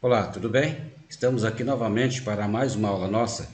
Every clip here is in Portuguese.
Olá, tudo bem? Estamos aqui novamente para mais uma aula nossa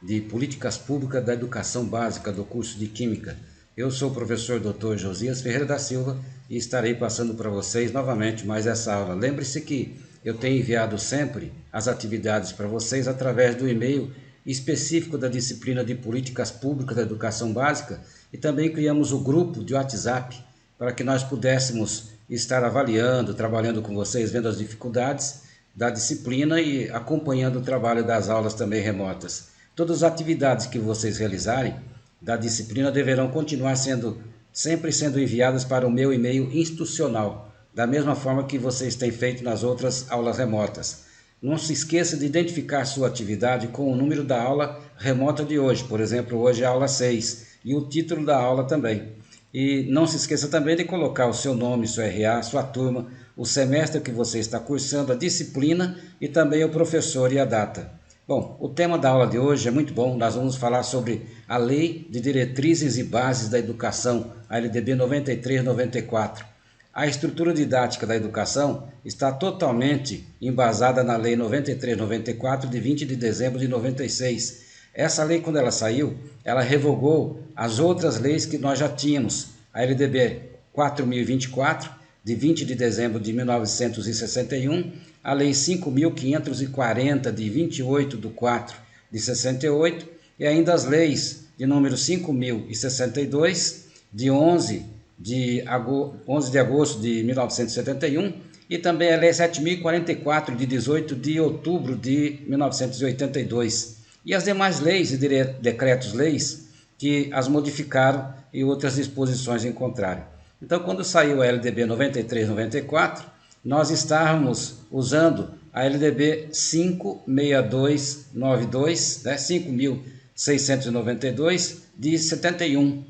de Políticas Públicas da Educação Básica do curso de Química. Eu sou o professor Dr. Josias Ferreira da Silva e estarei passando para vocês novamente mais essa aula. Lembre-se que eu tenho enviado sempre as atividades para vocês através do e-mail específico da disciplina de Políticas Públicas da Educação Básica e também criamos o grupo de WhatsApp para que nós pudéssemos estar avaliando, trabalhando com vocês, vendo as dificuldades da disciplina e acompanhando o trabalho das aulas também remotas. Todas as atividades que vocês realizarem da disciplina deverão continuar sempre sendo enviadas para o meu e-mail institucional, da mesma forma que vocês têm feito nas outras aulas remotas. Não se esqueça de identificar sua atividade com o número da aula remota de hoje. Por exemplo, hoje é a aula 6 e o título da aula também. E não se esqueça também de colocar o seu nome, seu RA, sua turma, o semestre que você está cursando, a disciplina e também o professor e a data. Bom, o tema da aula de hoje é muito bom. Nós vamos falar sobre a Lei de Diretrizes e Bases da Educação, a LDB 93/94. A estrutura didática da educação está totalmente embasada na Lei 93/94 de 20 de dezembro de 96. Essa lei, quando ela saiu, ela revogou as outras leis que nós já tínhamos. A LDB 4024, de 20 de dezembro de 1961, a Lei 5.540, de 28/4 de 68, e ainda as leis de número 5.062, de 11 de agosto de 1971, e também a Lei 7.044, de 18 de outubro de 1982. E as demais leis e decretos-leis que as modificaram e outras disposições em contrário. Então, quando saiu a LDB 93/94, nós estávamos usando a LDB 5.6292, 5.692 de 71.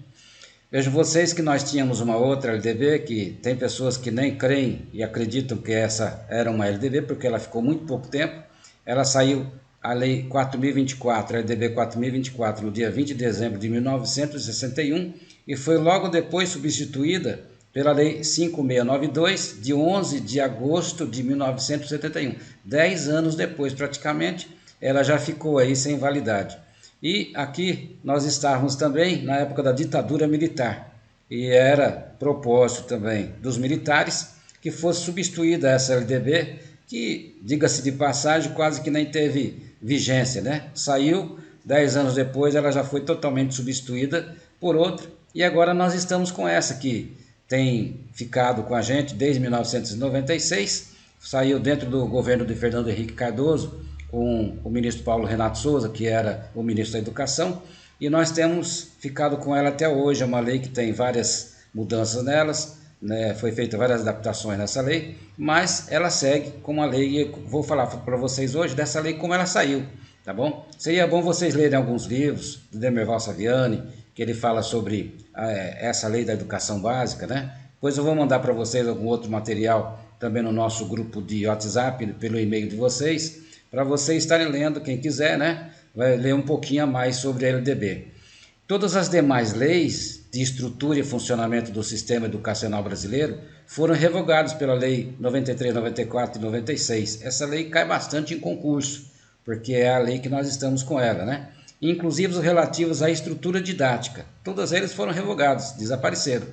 Vejam vocês que nós tínhamos uma outra LDB, que tem pessoas que nem creem e acreditam que essa era uma LDB, porque ela ficou muito pouco tempo. Ela saiu, a Lei 4.024, a LDB 4.024, no dia 20 de dezembro de 1961, e foi logo depois substituída pela Lei 5.692, de 11 de agosto de 1971. 10 anos depois, praticamente, ela já ficou aí sem validade. E aqui nós estávamos também na época da ditadura militar, e era propósito também dos militares que fosse substituída essa LDB, que, diga-se de passagem, quase que nem teve vigência, né? Saiu, 10 anos depois ela já foi totalmente substituída por outra, e agora nós estamos com essa que tem ficado com a gente desde 1996, saiu dentro do governo de Fernando Henrique Cardoso, com o ministro Paulo Renato Souza, que era o ministro da Educação, e nós temos ficado com ela até hoje. É uma lei que tem várias mudanças nelas, né? Foi feita várias adaptações nessa lei, mas ela segue como a lei, e eu vou falar para vocês hoje dessa lei como ela saiu, tá bom? Seria bom vocês lerem alguns livros do Demerval Saviani, que ele fala sobre essa lei da educação básica, né? Depois eu vou mandar para vocês algum outro material também no nosso grupo de WhatsApp, pelo e-mail de vocês, para vocês estarem lendo, quem quiser, né? Vai ler um pouquinho a mais sobre a LDB. Todas as demais leis de estrutura e funcionamento do sistema educacional brasileiro foram revogadas pela Lei 93, 94 e 96. Essa lei cai bastante em concurso, porque é a lei que nós estamos com ela, né? Inclusive os relativos à estrutura didática. Todas eles foram revogados, desapareceram.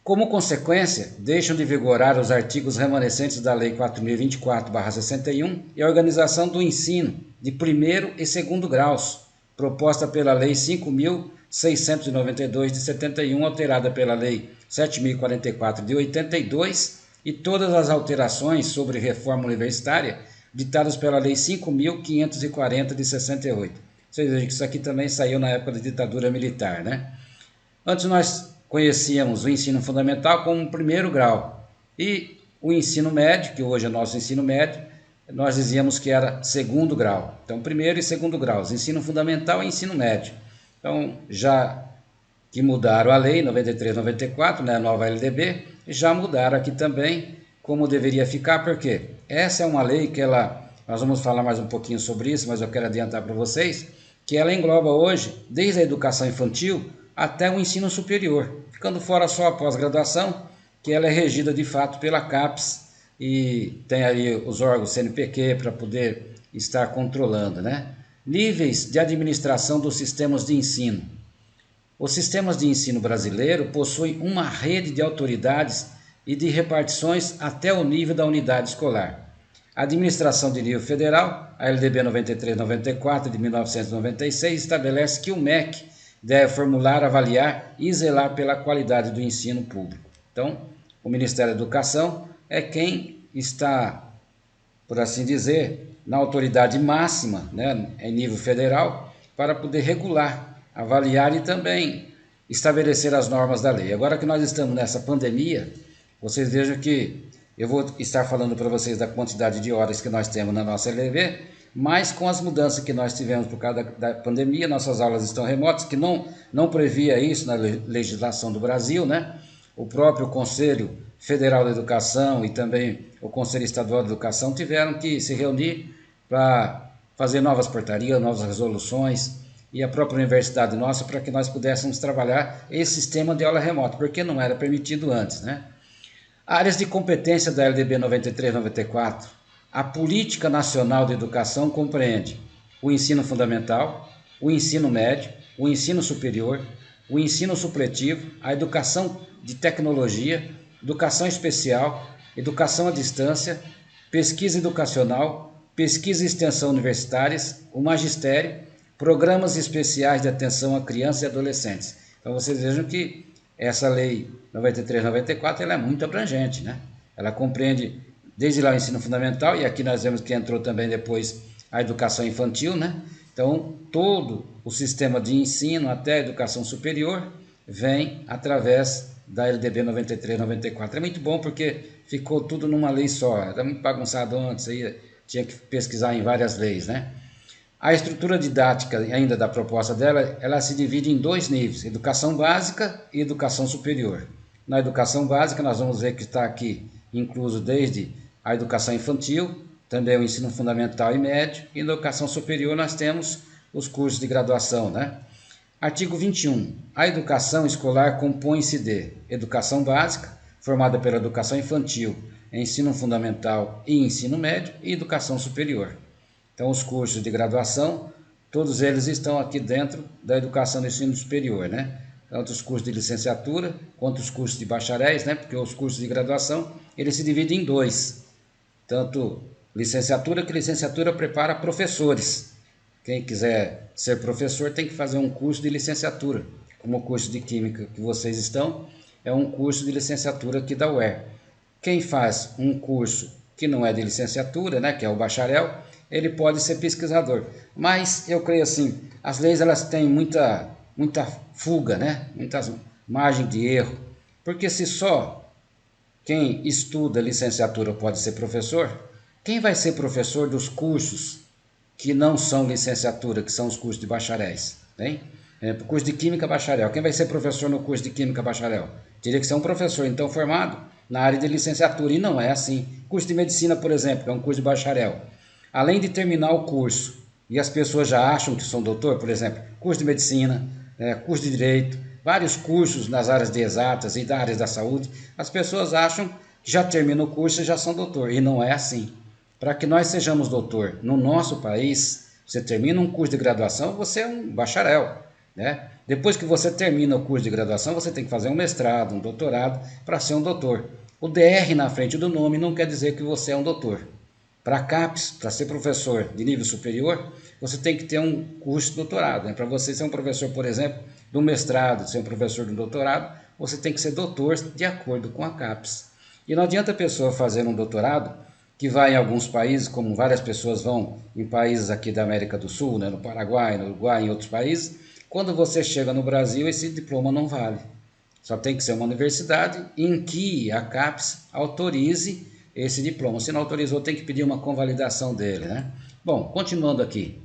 Como consequência, deixam de vigorar os artigos remanescentes da Lei 4.024/61 e a organização do ensino de primeiro e segundo graus, proposta pela Lei 5.692 de 71, alterada pela Lei 7.044 de 82, e todas as alterações sobre reforma universitária ditadas pela Lei 5.540 de 68. Vocês vejam que isso aqui também saiu na época da ditadura militar, né? Antes nós conhecíamos o ensino fundamental como primeiro grau, e o ensino médio, que hoje é nosso ensino médio, nós dizíamos que era segundo grau. Então, primeiro e segundo graus, ensino fundamental e ensino médio. Então, já que mudaram a lei 93/94, né, a nova LDB, já mudaram aqui também como deveria ficar, porque essa é uma lei que nós vamos falar mais um pouquinho sobre isso, mas eu quero adiantar para vocês, que ela engloba hoje, desde a educação infantil até o ensino superior, ficando fora só a pós-graduação, que ela é regida de fato pela CAPES, e tem aí os órgãos CNPq para poder estar controlando, né? Níveis de administração dos sistemas de ensino. Os sistemas de ensino brasileiro possuem uma rede de autoridades e de repartições até o nível da unidade escolar. A administração de nível federal, a LDB 93/94 de 1996, estabelece que o MEC deve formular, avaliar e zelar pela qualidade do ensino público. Então, o Ministério da Educação é quem está, por assim dizer, na autoridade máxima, né, em nível federal, para poder regular, avaliar e também estabelecer as normas da lei. Agora que nós estamos nessa pandemia, vocês vejam que eu vou estar falando para vocês da quantidade de horas que nós temos na nossa LDB, mas com as mudanças que nós tivemos por causa da pandemia, nossas aulas estão remotas, que não previa isso na legislação do Brasil, né? O próprio Conselho Federal da Educação e também o Conselho Estadual de Educação tiveram que se reunir para fazer novas portarias, novas resoluções, e a própria universidade nossa, para que nós pudéssemos trabalhar esse sistema de aula remota, porque não era permitido antes, né? Áreas de competência da LDB 93/94. A Política Nacional de Educação compreende o ensino fundamental, o ensino médio, o ensino superior, o ensino supletivo, a educação de tecnologia, educação especial, educação à distância, pesquisa educacional, pesquisa e extensão universitárias, o magistério, programas especiais de atenção a crianças e adolescentes. Então vocês vejam que essa lei 93/94 ela é muito abrangente, né? Ela compreende desde lá o ensino fundamental, e aqui nós vemos que entrou também depois a educação infantil, né? Então todo o sistema de ensino até a educação superior vem através da LDB 93/94. É muito bom porque ficou tudo numa lei só, era muito bagunçado antes, aí tinha que pesquisar em várias leis, né? A estrutura didática ainda da proposta dela, ela se divide em dois níveis, educação básica e educação superior. Na educação básica nós vamos ver que está aqui incluso desde a educação infantil, também o ensino fundamental e médio, e na educação superior nós temos os cursos de graduação, né? Artigo 21. A educação escolar compõe-se de educação básica, formada pela educação infantil, ensino fundamental e ensino médio, e educação superior. Então, os cursos de graduação, todos eles estão aqui dentro da educação do ensino superior, né? Tanto os cursos de licenciatura, quanto os cursos de bacharéis, né? Porque os cursos de graduação, eles se dividem em dois. Tanto licenciatura, que licenciatura prepara professores. Quem quiser ser professor tem que fazer um curso de licenciatura. Como o curso de Química que vocês estão, é um curso de licenciatura aqui da UER. Quem faz um curso que não é de licenciatura, né? Que é o bacharel, ele pode ser pesquisador. Mas eu creio assim, as leis elas têm muita fuga, né? Muitas margens de erro. Porque se só quem estuda licenciatura pode ser professor, quem vai ser professor dos cursos que não são licenciatura, que são os cursos de bacharéis? Hein? O curso de Química bacharel. Quem vai ser professor no curso de Química bacharel? Teria que ser um professor, então, formado na área de licenciatura. E não é assim. Curso de Medicina, por exemplo, é um curso de bacharel. Além de terminar o curso, e as pessoas já acham que são doutor, por exemplo, curso de medicina, curso de direito, vários cursos nas áreas de exatas e da área da saúde, as pessoas acham que já terminam o curso e já são doutor, e não é assim. Para que nós sejamos doutor no nosso país, você termina um curso de graduação, você é um bacharel, né? Depois que você termina o curso de graduação, você tem que fazer um mestrado, um doutorado, para ser um doutor. O DR na frente do nome não quer dizer que você é um doutor. Para a CAPES, para ser professor de nível superior, você tem que ter um curso de doutorado, né? Para você ser um professor, por exemplo, de um mestrado, ser um professor de um doutorado, você tem que ser doutor de acordo com a CAPES. E não adianta a pessoa fazer um doutorado que vai em alguns países, como várias pessoas vão em países aqui da América do Sul, né? No Paraguai, no Uruguai, em outros países. Quando você chega no Brasil, esse diploma não vale. Só tem que ser uma universidade em que a CAPES autorize esse diploma. Se não autorizou, tem que pedir uma convalidação dele, né? Bom, continuando aqui.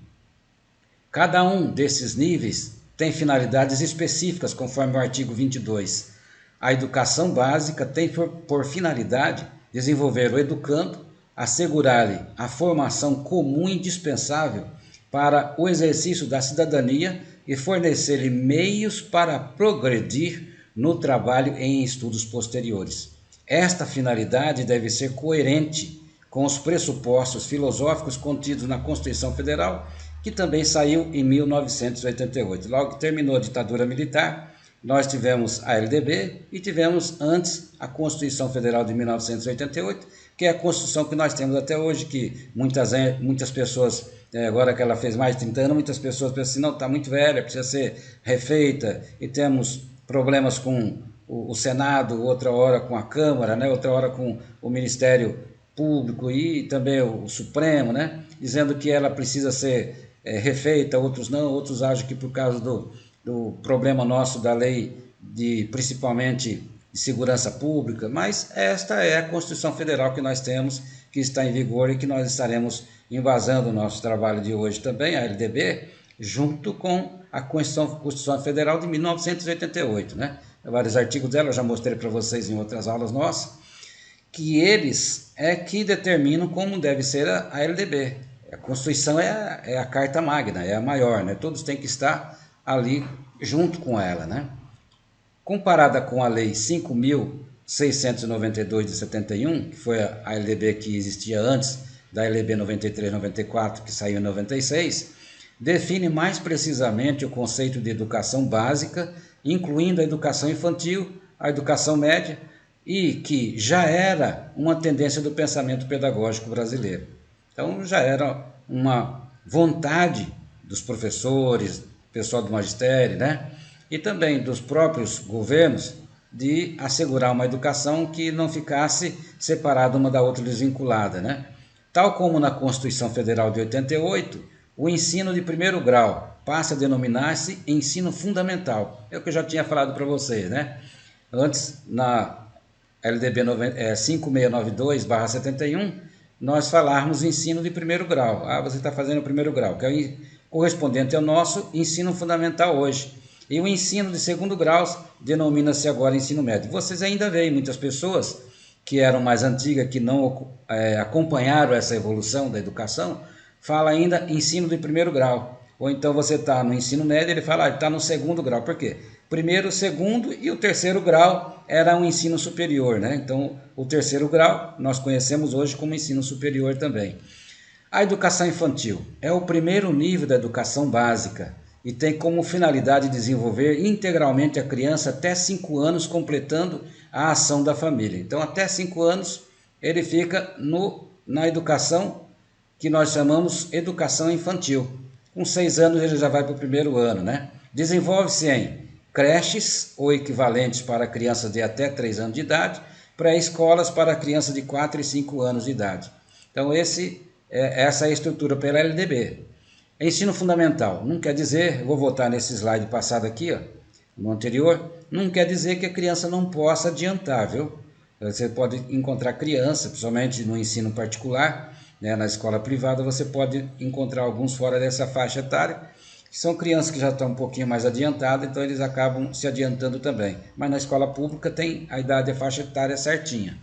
Cada um desses níveis tem finalidades específicas, conforme o artigo 22. A educação básica tem por finalidade desenvolver o educando, assegurar-lhe a formação comum e indispensável para o exercício da cidadania e fornecer-lhe meios para progredir no trabalho e em estudos posteriores. Esta finalidade deve ser coerente com os pressupostos filosóficos contidos na Constituição Federal, que também saiu em 1988. Logo que terminou a ditadura militar, nós tivemos a LDB e tivemos antes a Constituição Federal de 1988, que é a Constituição que nós temos até hoje, que muitas pessoas, agora que ela fez mais de 30 anos, muitas pessoas pensam assim, não, está muito velha, precisa ser refeita, e temos problemas com o Senado, outra hora com a Câmara, né, outra hora com o Ministério Público e também o Supremo, né, dizendo que ela precisa ser refeita, outros não, outros acham que por causa do problema nosso da lei principalmente de segurança pública, mas esta é a Constituição Federal que nós temos, que está em vigor e que nós estaremos embasando o nosso trabalho de hoje também, a LDB, junto com a Constituição Federal de 1988, né? Vários artigos dela, eu já mostrei para vocês em outras aulas nossas, que eles é que determinam como deve ser a LDB. A Constituição é a carta magna, é a maior, né? Todos têm que estar ali junto com ela, né? Comparada com a Lei 5.692 de 71, que foi a LDB que existia antes da LDB 93-94, que saiu em 96, define mais precisamente o conceito de educação básica, incluindo a educação infantil, a educação média, e que já era uma tendência do pensamento pedagógico brasileiro. Então já era uma vontade dos professores, pessoal do magistério, né? E também dos próprios governos de assegurar uma educação que não ficasse separada uma da outra, desvinculada, né? Tal como na Constituição Federal de 88, o ensino de primeiro grau passa a denominar-se ensino fundamental. É o que eu já tinha falado para vocês, né? Antes, na LDB 5692/71, nós falarmos ensino de primeiro grau. Ah, você está fazendo o primeiro grau, que é correspondente ao nosso ensino fundamental hoje. E o ensino de segundo grau denomina-se agora ensino médio. Vocês ainda veem muitas pessoas que eram mais antigas, que não acompanharam essa evolução da educação, fala ainda ensino de primeiro grau. Ou então você está no ensino médio, ele fala, está no segundo grau. Por quê? Primeiro, segundo e o terceiro grau era um ensino superior, né? Então, o terceiro grau nós conhecemos hoje como ensino superior também. A educação infantil é o primeiro nível da educação básica e tem como finalidade desenvolver integralmente a criança até 5 anos, completando a ação da família. Então, até 5 anos, ele fica na educação que nós chamamos educação infantil. Com 6 anos, ele já vai para o primeiro ano, né? Desenvolve-se em creches ou equivalentes para crianças de até 3 anos de idade, pré-escolas para crianças de 4 e 5 anos de idade. Então, essa é a estrutura pela LDB. Ensino fundamental, não quer dizer, eu vou voltar nesse slide passado aqui, ó, no anterior, não quer dizer que a criança não possa adiantar, viu? Você pode encontrar criança, principalmente no ensino particular, né, na escola privada, você pode encontrar alguns fora dessa faixa etária, que são crianças que já estão um pouquinho mais adiantadas, então eles acabam se adiantando também. Mas na escola pública tem a idade, a faixa etária certinha.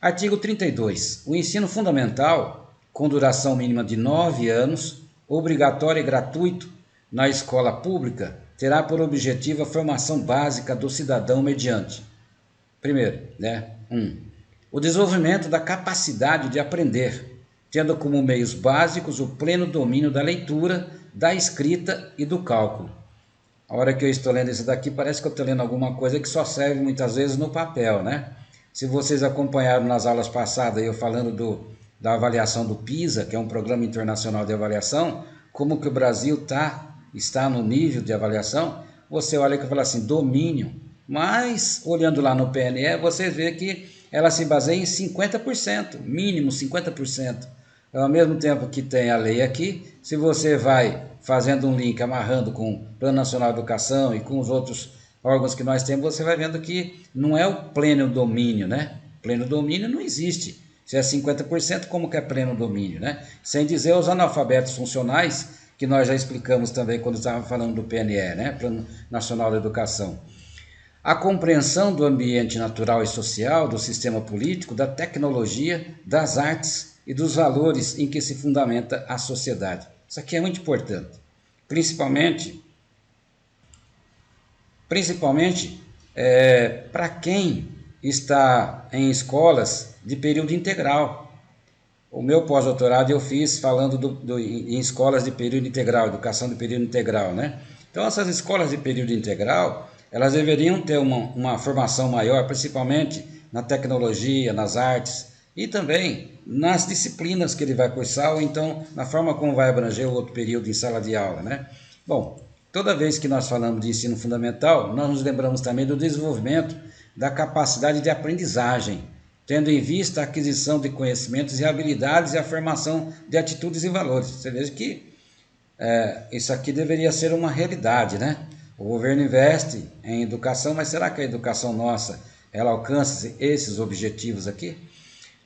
Artigo 32. O ensino fundamental, com duração mínima de 9 anos, obrigatório e gratuito na escola pública, terá por objetivo a formação básica do cidadão mediante, primeiro, né, o desenvolvimento da capacidade de aprender, tendo como meios básicos o pleno domínio da leitura, da escrita e do cálculo. A hora que eu estou lendo isso daqui, parece que eu estou lendo alguma coisa que só serve muitas vezes no papel, né? Se vocês acompanharam nas aulas passadas eu falando da avaliação do PISA, que é um programa internacional de avaliação, como que o Brasil está no nível de avaliação, você olha que fala assim, domínio, mas olhando lá no PNE, você vê que ela se baseia em 50%, mínimo 50%. Ao mesmo tempo que tem a lei aqui, se você vai fazendo um link, amarrando com o Plano Nacional de Educação e com os outros órgãos que nós temos, você vai vendo que não é o pleno domínio, né? Pleno domínio não existe. Se é 50%, como que é pleno domínio, né? Sem dizer os analfabetos funcionais, que nós já explicamos também quando estávamos falando do PNE, né? Plano Nacional de Educação. A compreensão do ambiente natural e social, do sistema político, da tecnologia, das artes e dos valores em que se fundamenta a sociedade. Isso aqui é muito importante, principalmente para quem está em escolas de período integral. O meu pós-doutorado eu fiz falando em escolas de período integral, educação de período integral, né? Então essas escolas de período integral, elas deveriam ter uma formação maior, principalmente na tecnologia, nas artes e também nas disciplinas que ele vai cursar, ou então na forma como vai abranger o outro período em sala de aula, né? Bom, toda vez que nós falamos de ensino fundamental, nós nos lembramos também do desenvolvimento da capacidade de aprendizagem, tendo em vista a aquisição de conhecimentos e habilidades e a formação de atitudes e valores. Você veja que isso aqui deveria ser uma realidade, né? O governo investe em educação, mas será que a educação nossa, ela alcança esses objetivos aqui?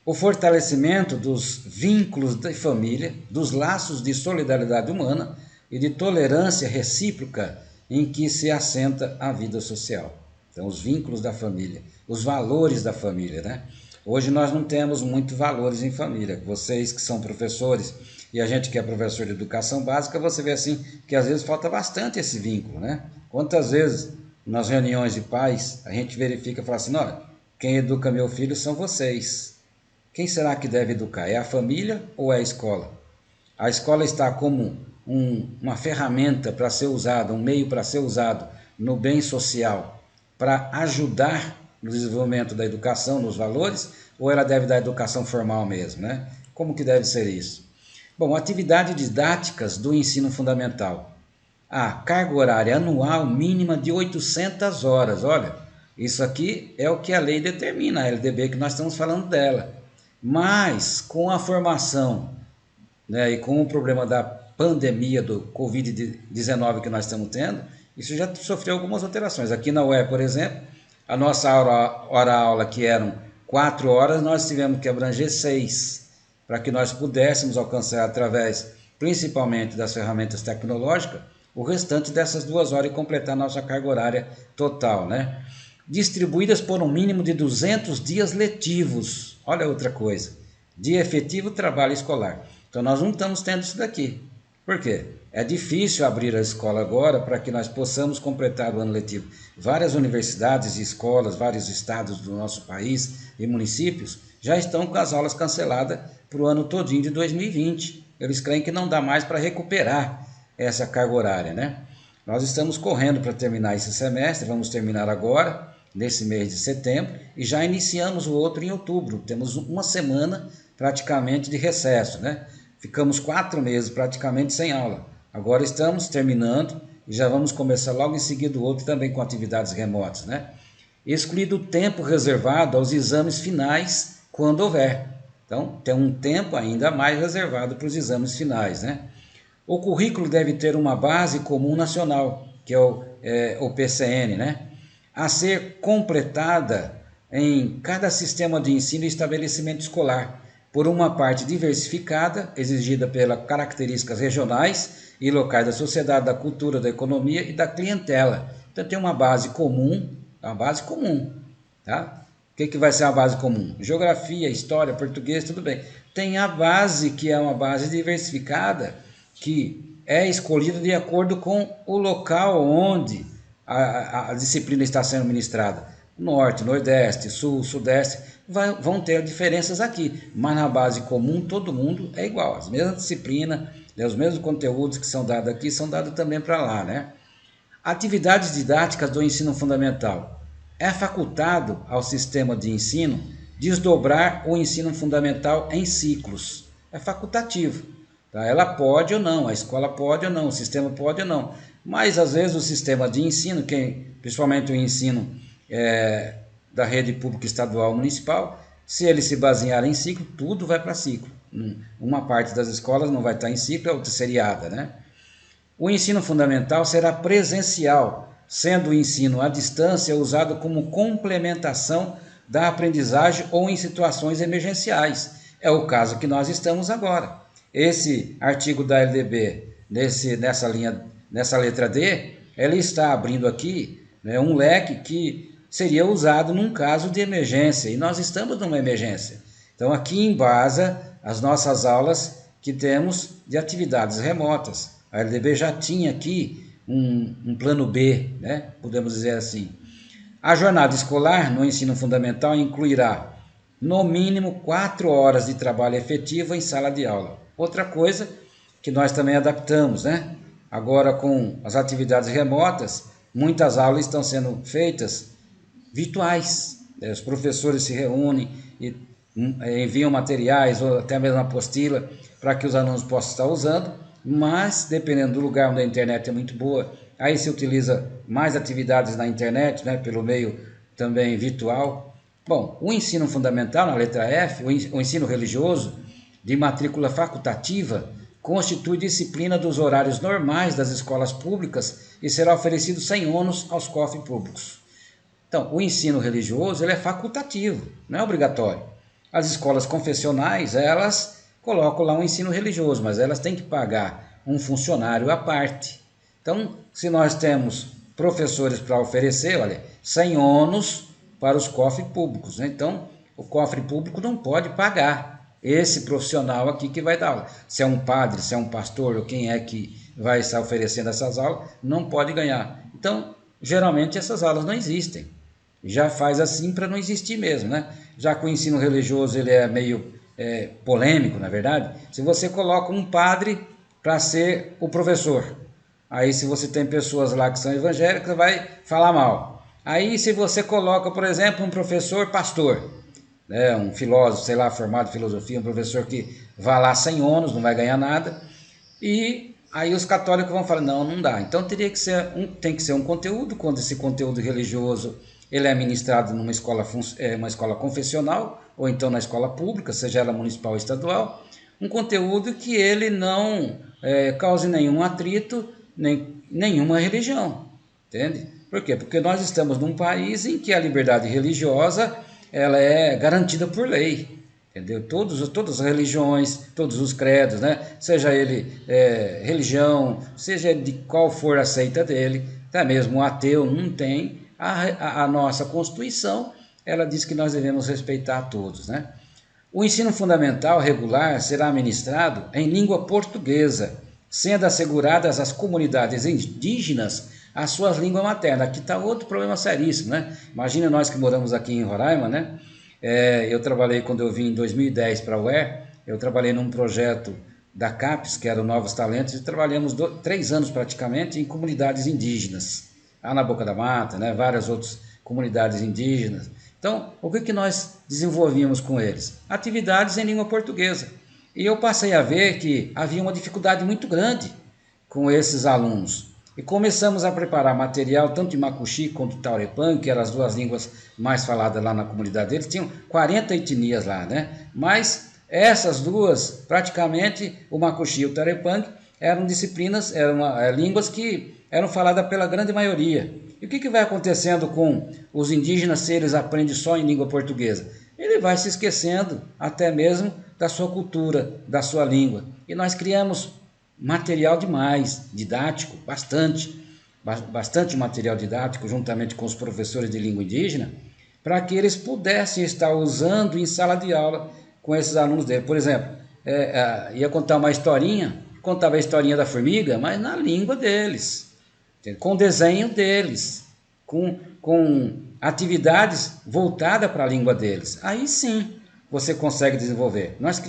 O fortalecimento dos vínculos de família, dos laços de solidariedade humana e de tolerância recíproca em que se assenta a vida social. Então, os vínculos da família, os valores da família, né? Hoje nós não temos muitos valores em família. Vocês que são professores e a gente que é professor de educação básica, você vê assim que às vezes falta bastante esse vínculo, né? Quantas vezes nas reuniões de pais a gente verifica e fala assim, olha, quem educa meu filho são vocês. Quem será que deve educar? É a família ou é a escola? A escola está como uma ferramenta para ser usada, um meio para ser usado no bem social, para ajudar no desenvolvimento da educação, nos valores, ou ela deve dar educação formal mesmo, né? Como que deve ser isso? Bom, atividades didáticas do ensino fundamental. A carga horária anual mínima de 800 horas. Olha, isso aqui é o que a lei determina, a LDB que nós estamos falando dela. Mas com a formação, né, e com o problema da pandemia do Covid-19 que nós estamos tendo, isso já sofreu algumas alterações. Aqui na UE, por exemplo, a nossa hora-aula, que eram 4 horas, nós tivemos que abranger 6, para que nós pudéssemos alcançar, através principalmente das ferramentas tecnológicas, o restante dessas 2 horas e completar a nossa carga horária total, né? Distribuídas por um mínimo de 200 dias letivos. Olha outra coisa, dia efetivo trabalho escolar. Então nós não estamos tendo isso daqui. Por quê? É difícil abrir a escola agora para que nós possamos completar o ano letivo. Várias universidades e escolas, vários estados do nosso país e municípios já estão com as aulas canceladas para o ano todinho de 2020. Eles creem que não dá mais para recuperar essa carga horária, né? Nós estamos correndo para terminar esse semestre, vamos terminar agora, nesse mês de setembro, e já iniciamos o outro em outubro. Temos uma semana praticamente de recesso, né? Ficamos 4 meses praticamente sem aula. Agora estamos terminando e já vamos começar logo em seguida o outro também com atividades remotas, né? Excluído o tempo reservado aos exames finais, quando houver. Então, tem um tempo ainda mais reservado para os exames finais, né? O currículo deve ter uma base comum nacional, que é o PCN, né? A ser completada em cada sistema de ensino e estabelecimento escolar, por uma parte diversificada, exigida pelas características regionais e locais da sociedade, da cultura, da economia e da clientela. Então tem uma base comum, tá? O que vai ser a base comum? Geografia, história, português, tudo bem. Tem a base que é uma base diversificada, que é escolhida de acordo com o local onde a disciplina está sendo ministrada. Norte, Nordeste, Sul, Sudeste, vão ter diferenças aqui, mas na base comum todo mundo é igual. As mesmas disciplinas, os mesmos conteúdos que são dados aqui são dados também para lá, né? Atividades didáticas do ensino fundamental. É facultado ao sistema de ensino desdobrar o ensino fundamental em ciclos. É facultativo. Tá? Ela pode ou não, a escola pode ou não, o sistema pode ou não. Mas às vezes o sistema de ensino, principalmente o ensino da rede pública estadual municipal, se ele se basear em ciclo, tudo vai para ciclo. Uma parte das escolas não vai estar em ciclo, a outra seriada, né? O ensino fundamental será presencial, sendo o ensino à distância usado como complementação da aprendizagem ou em situações emergenciais. É o caso que nós estamos agora. Esse artigo da LDB, nessa letra D, ele está abrindo aqui, né, um leque que seria usado num caso de emergência, e nós estamos numa emergência. Então aqui embasa as nossas aulas que temos de atividades remotas. A LDB já tinha aqui um plano B, né? Podemos dizer assim. A jornada escolar no ensino fundamental incluirá, no mínimo, 4 horas de trabalho efetivo em sala de aula. Outra coisa que nós também adaptamos, né? Agora, com as atividades remotas, muitas aulas estão sendo feitas virtuais. Os professores se reúnem e enviam materiais ou até mesmo apostila para que os alunos possam estar usando, mas dependendo do lugar onde a internet é muito boa, aí se utiliza mais atividades na internet, né, pelo meio também virtual. Bom, o ensino fundamental, na letra F, o ensino religioso, de matrícula facultativa, constitui disciplina dos horários normais das escolas públicas e será oferecido sem ônus aos cofres públicos. Então, o ensino religioso ele é facultativo, não é obrigatório. As escolas confessionais, elas colocam lá um ensino religioso, mas elas têm que pagar um funcionário à parte. Então, se nós temos professores para oferecer, olha, sem ônus para os cofres públicos, né? Então, o cofre público não pode pagar esse profissional aqui que vai dar aula. Se é um padre, se é um pastor ou quem é que vai estar oferecendo essas aulas, não pode ganhar. Então, geralmente essas aulas não existem. Já faz assim para não existir mesmo, né? Já que o ensino religioso ele é meio polêmico, na verdade. Se você coloca um padre para ser o professor, aí se você tem pessoas lá que são evangélicas, vai falar mal. Aí se você coloca, por exemplo, um professor pastor, né, um filósofo, sei lá, formado em filosofia, um professor que vai lá sem ônus, não vai ganhar nada, e aí os católicos vão falar, não, não dá. Então tem que ser um conteúdo, quando esse conteúdo religioso ele é ministrado numa escola, uma escola confessional, ou então na escola pública, seja ela municipal ou estadual, um conteúdo que ele não cause nenhum atrito, nenhuma religião, entende? Por quê? Porque nós estamos num país em que a liberdade religiosa ela é garantida por lei, entendeu? Todas as religiões, todos os credos, né? Seja ele religião, seja de qual for a seita dele, até mesmo o ateu não tem. A nossa Constituição, ela diz que nós devemos respeitar todos, né? O ensino fundamental regular será ministrado em língua portuguesa, sendo asseguradas às comunidades indígenas as suas línguas maternas. Aqui está outro problema seríssimo, né? Imagina nós que moramos aqui em Roraima, né? Eu trabalhei, quando eu vim em 2010 para a UER, eu trabalhei num projeto da CAPES, que era o Novos Talentos, e trabalhamos 3 anos praticamente em comunidades indígenas, lá na Boca da Mata, né? Várias outras comunidades indígenas. Então, o que nós desenvolvíamos com eles? Atividades em língua portuguesa. E eu passei a ver que havia uma dificuldade muito grande com esses alunos. E começamos a preparar material, tanto de Macuxi quanto de Taurepang, que eram as 2 línguas mais faladas lá na comunidade deles. Tinham 40 etnias lá, né? Mas essas 2, praticamente, o Macuxi e o Taurepang, eram disciplinas, eram línguas que eram faladas pela grande maioria. E o que vai acontecendo com os indígenas se eles aprendem só em língua portuguesa? Ele vai se esquecendo até mesmo da sua cultura, da sua língua. E nós criamos material demais, didático, bastante material didático, juntamente com os professores de língua indígena, para que eles pudessem estar usando em sala de aula com esses alunos dele. Por exemplo, ia contar uma historinha, contava a historinha da formiga, mas na língua deles, com desenho deles, com atividades voltadas para a língua deles. Aí sim você consegue desenvolver. Nós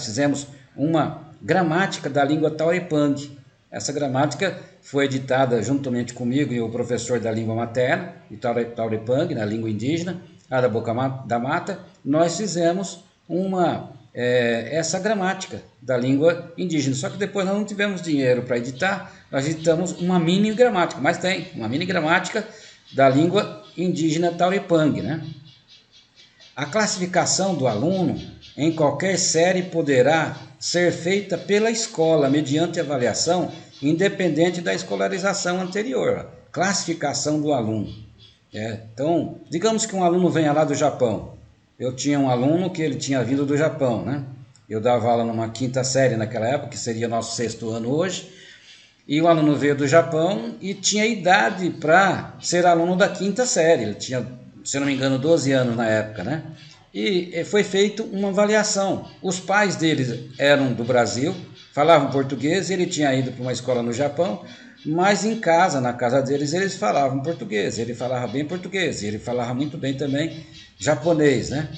fizemos uma gramática da língua Taurepang. Essa gramática foi editada juntamente comigo e o professor da língua materna, de Taurepang, na língua indígena, lá da Boca da Mata. Nós fizemos essa gramática da língua indígena. Só que depois nós não tivemos dinheiro para editar, nós editamos uma mini gramática, mas tem uma mini gramática da língua indígena Taurepang, né? A classificação do aluno em qualquer série poderá ser feita pela escola mediante avaliação independente da escolarização anterior. Classificação do aluno. Então, digamos que um aluno venha lá do Japão. Eu tinha um aluno que ele tinha vindo do Japão, né? Eu dava aula numa 5ª série naquela época, que seria nosso 6º ano hoje, e o aluno veio do Japão e tinha idade para ser aluno da 5ª série. Ele tinha, se não me engano, 12 anos na época, né? E foi feita uma avaliação. Os pais deles eram do Brasil, falavam português, ele tinha ido para uma escola no Japão. mas em casa, na casa deles, eles falavam português, ele falava bem português, ele falava muito bem também japonês, né?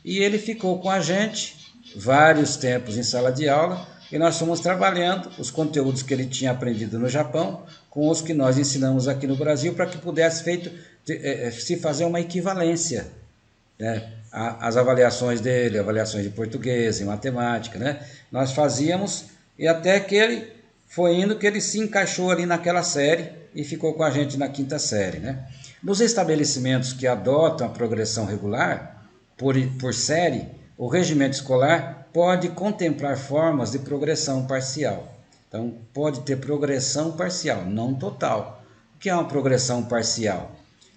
E ele ficou com a gente vários tempos em sala de aula e nós fomos trabalhando os conteúdos que ele tinha aprendido no Japão com os que nós ensinamos aqui no Brasil para que pudesse se fazer uma equivalência, né? As avaliações dele, avaliações de português e matemática, né? Nós fazíamos e até que ele foi indo que ele se encaixou ali naquela série e ficou com a gente na quinta série, né? Nos estabelecimentos que adotam a progressão regular por série, o regimento escolar pode contemplar formas de progressão parcial. Então, pode ter progressão parcial, não total. O que é uma progressão parcial?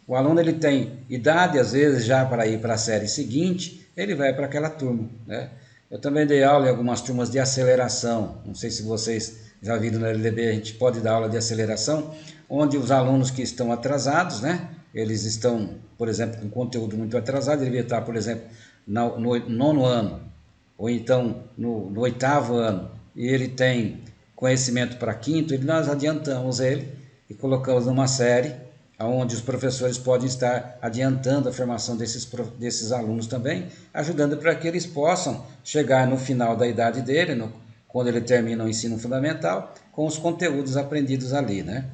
O aluno ele tem idade, às vezes, já para ir para a série seguinte, ele vai para aquela turma, né? Eu também dei aula em algumas turmas de aceleração. Não sei se vocês já viram na LDB, a gente pode dar aula de aceleração, onde os alunos que estão atrasados, né? Eles estão, por exemplo, com conteúdo muito atrasado, ele devia estar, por exemplo, no nono ano, ou então no oitavo ano, e ele tem conhecimento para quinto, nós adiantamos ele e colocamos numa série onde os professores podem estar adiantando a formação desses alunos também, ajudando para que eles possam chegar no final da idade dele, quando ele termina o ensino fundamental, com os conteúdos aprendidos ali, né?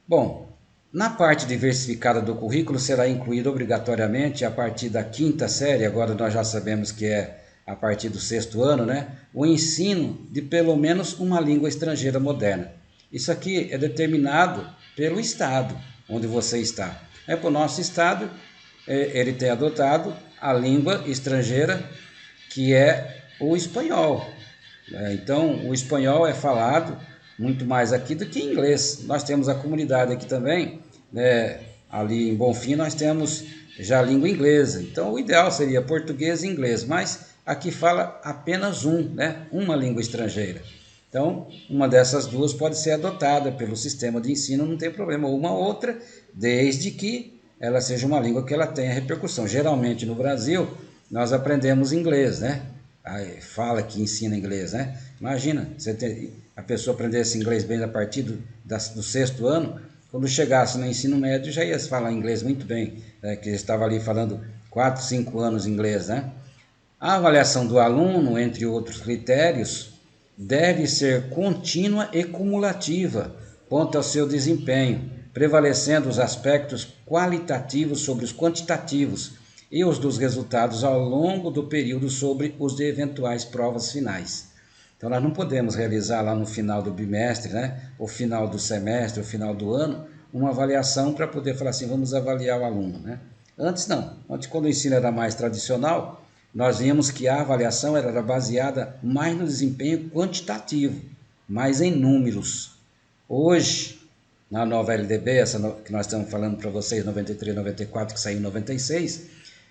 Bom, na parte diversificada do currículo será incluído obrigatoriamente a partir da quinta série, agora nós já sabemos que é a partir do sexto ano, né? O ensino de pelo menos uma língua estrangeira moderna. Isso aqui é determinado pelo Estado onde você está. Para o nosso Estado, ele tem adotado a língua estrangeira, que é o espanhol. Então, o espanhol é falado muito mais aqui do que em inglês. Nós temos a comunidade aqui também, né? Ali em Bonfim nós temos já a língua inglesa. Então, o ideal seria português e inglês, mas aqui fala apenas né? Uma língua estrangeira. Então, uma dessas duas pode ser adotada pelo sistema de ensino, não tem problema, ou uma outra, desde que ela seja uma língua que ela tenha repercussão. Geralmente no Brasil, nós aprendemos inglês, né? Aí fala que ensina inglês, né? Imagina, a pessoa aprendesse inglês bem a partir do sexto ano, quando chegasse no ensino médio já ia falar inglês muito bem, né? Que estava ali falando 4, 5 anos inglês, né? A avaliação do aluno, entre outros critérios, deve ser contínua e cumulativa quanto ao seu desempenho, prevalecendo os aspectos qualitativos sobre os quantitativos e os dos resultados ao longo do período sobre os de eventuais provas finais. Então nós não podemos realizar lá no final do bimestre, né, o final do semestre, o final do ano, uma avaliação para poder falar assim, vamos avaliar o aluno, né? Antes não, antes quando o ensino era mais tradicional, nós vimos que a avaliação era baseada mais no desempenho quantitativo, mais em números. Hoje, na nova LDB, essa que nós estamos falando para vocês, 93, 94, que saiu em 96,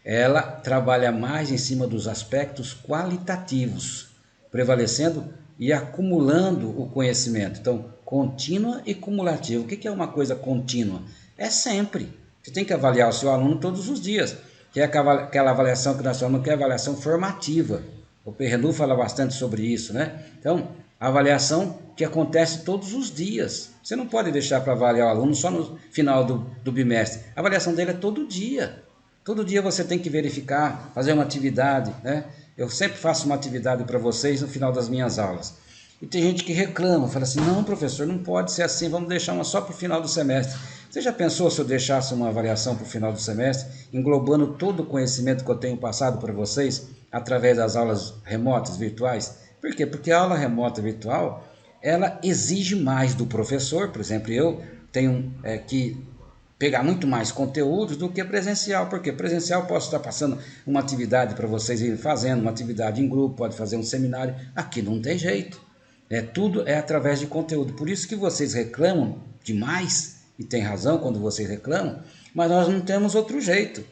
ela trabalha mais em cima dos aspectos qualitativos, prevalecendo e acumulando o conhecimento. Então, contínua e cumulativa. O que é uma coisa contínua? É sempre. Você tem que avaliar o seu aluno todos os dias, que é aquela avaliação que nós chamamos que é a avaliação formativa. O Perrenu fala bastante sobre isso, né? Então, a avaliação que acontece todos os dias. Você não pode deixar para avaliar o aluno só no final do bimestre. A avaliação dele é todo dia. Todo dia você tem que verificar, fazer uma atividade, né? Eu sempre faço uma atividade para vocês no final das minhas aulas. E tem gente que reclama, fala assim, não professor, não pode ser assim, vamos deixar uma só para o final do semestre. Você já pensou se eu deixasse uma avaliação para o final do semestre, englobando todo o conhecimento que eu tenho passado para vocês, através das aulas remotas, virtuais? Por quê? Porque a aula remota virtual, ela exige mais do professor. Por exemplo, eu tenho que pegar muito mais conteúdos do que presencial, porque presencial eu posso estar passando uma atividade para vocês irem fazendo, uma atividade em grupo, pode fazer um seminário, aqui não tem jeito, tudo é através de conteúdo, por isso que vocês reclamam demais, e tem razão quando vocês reclamam, mas nós não temos outro jeito,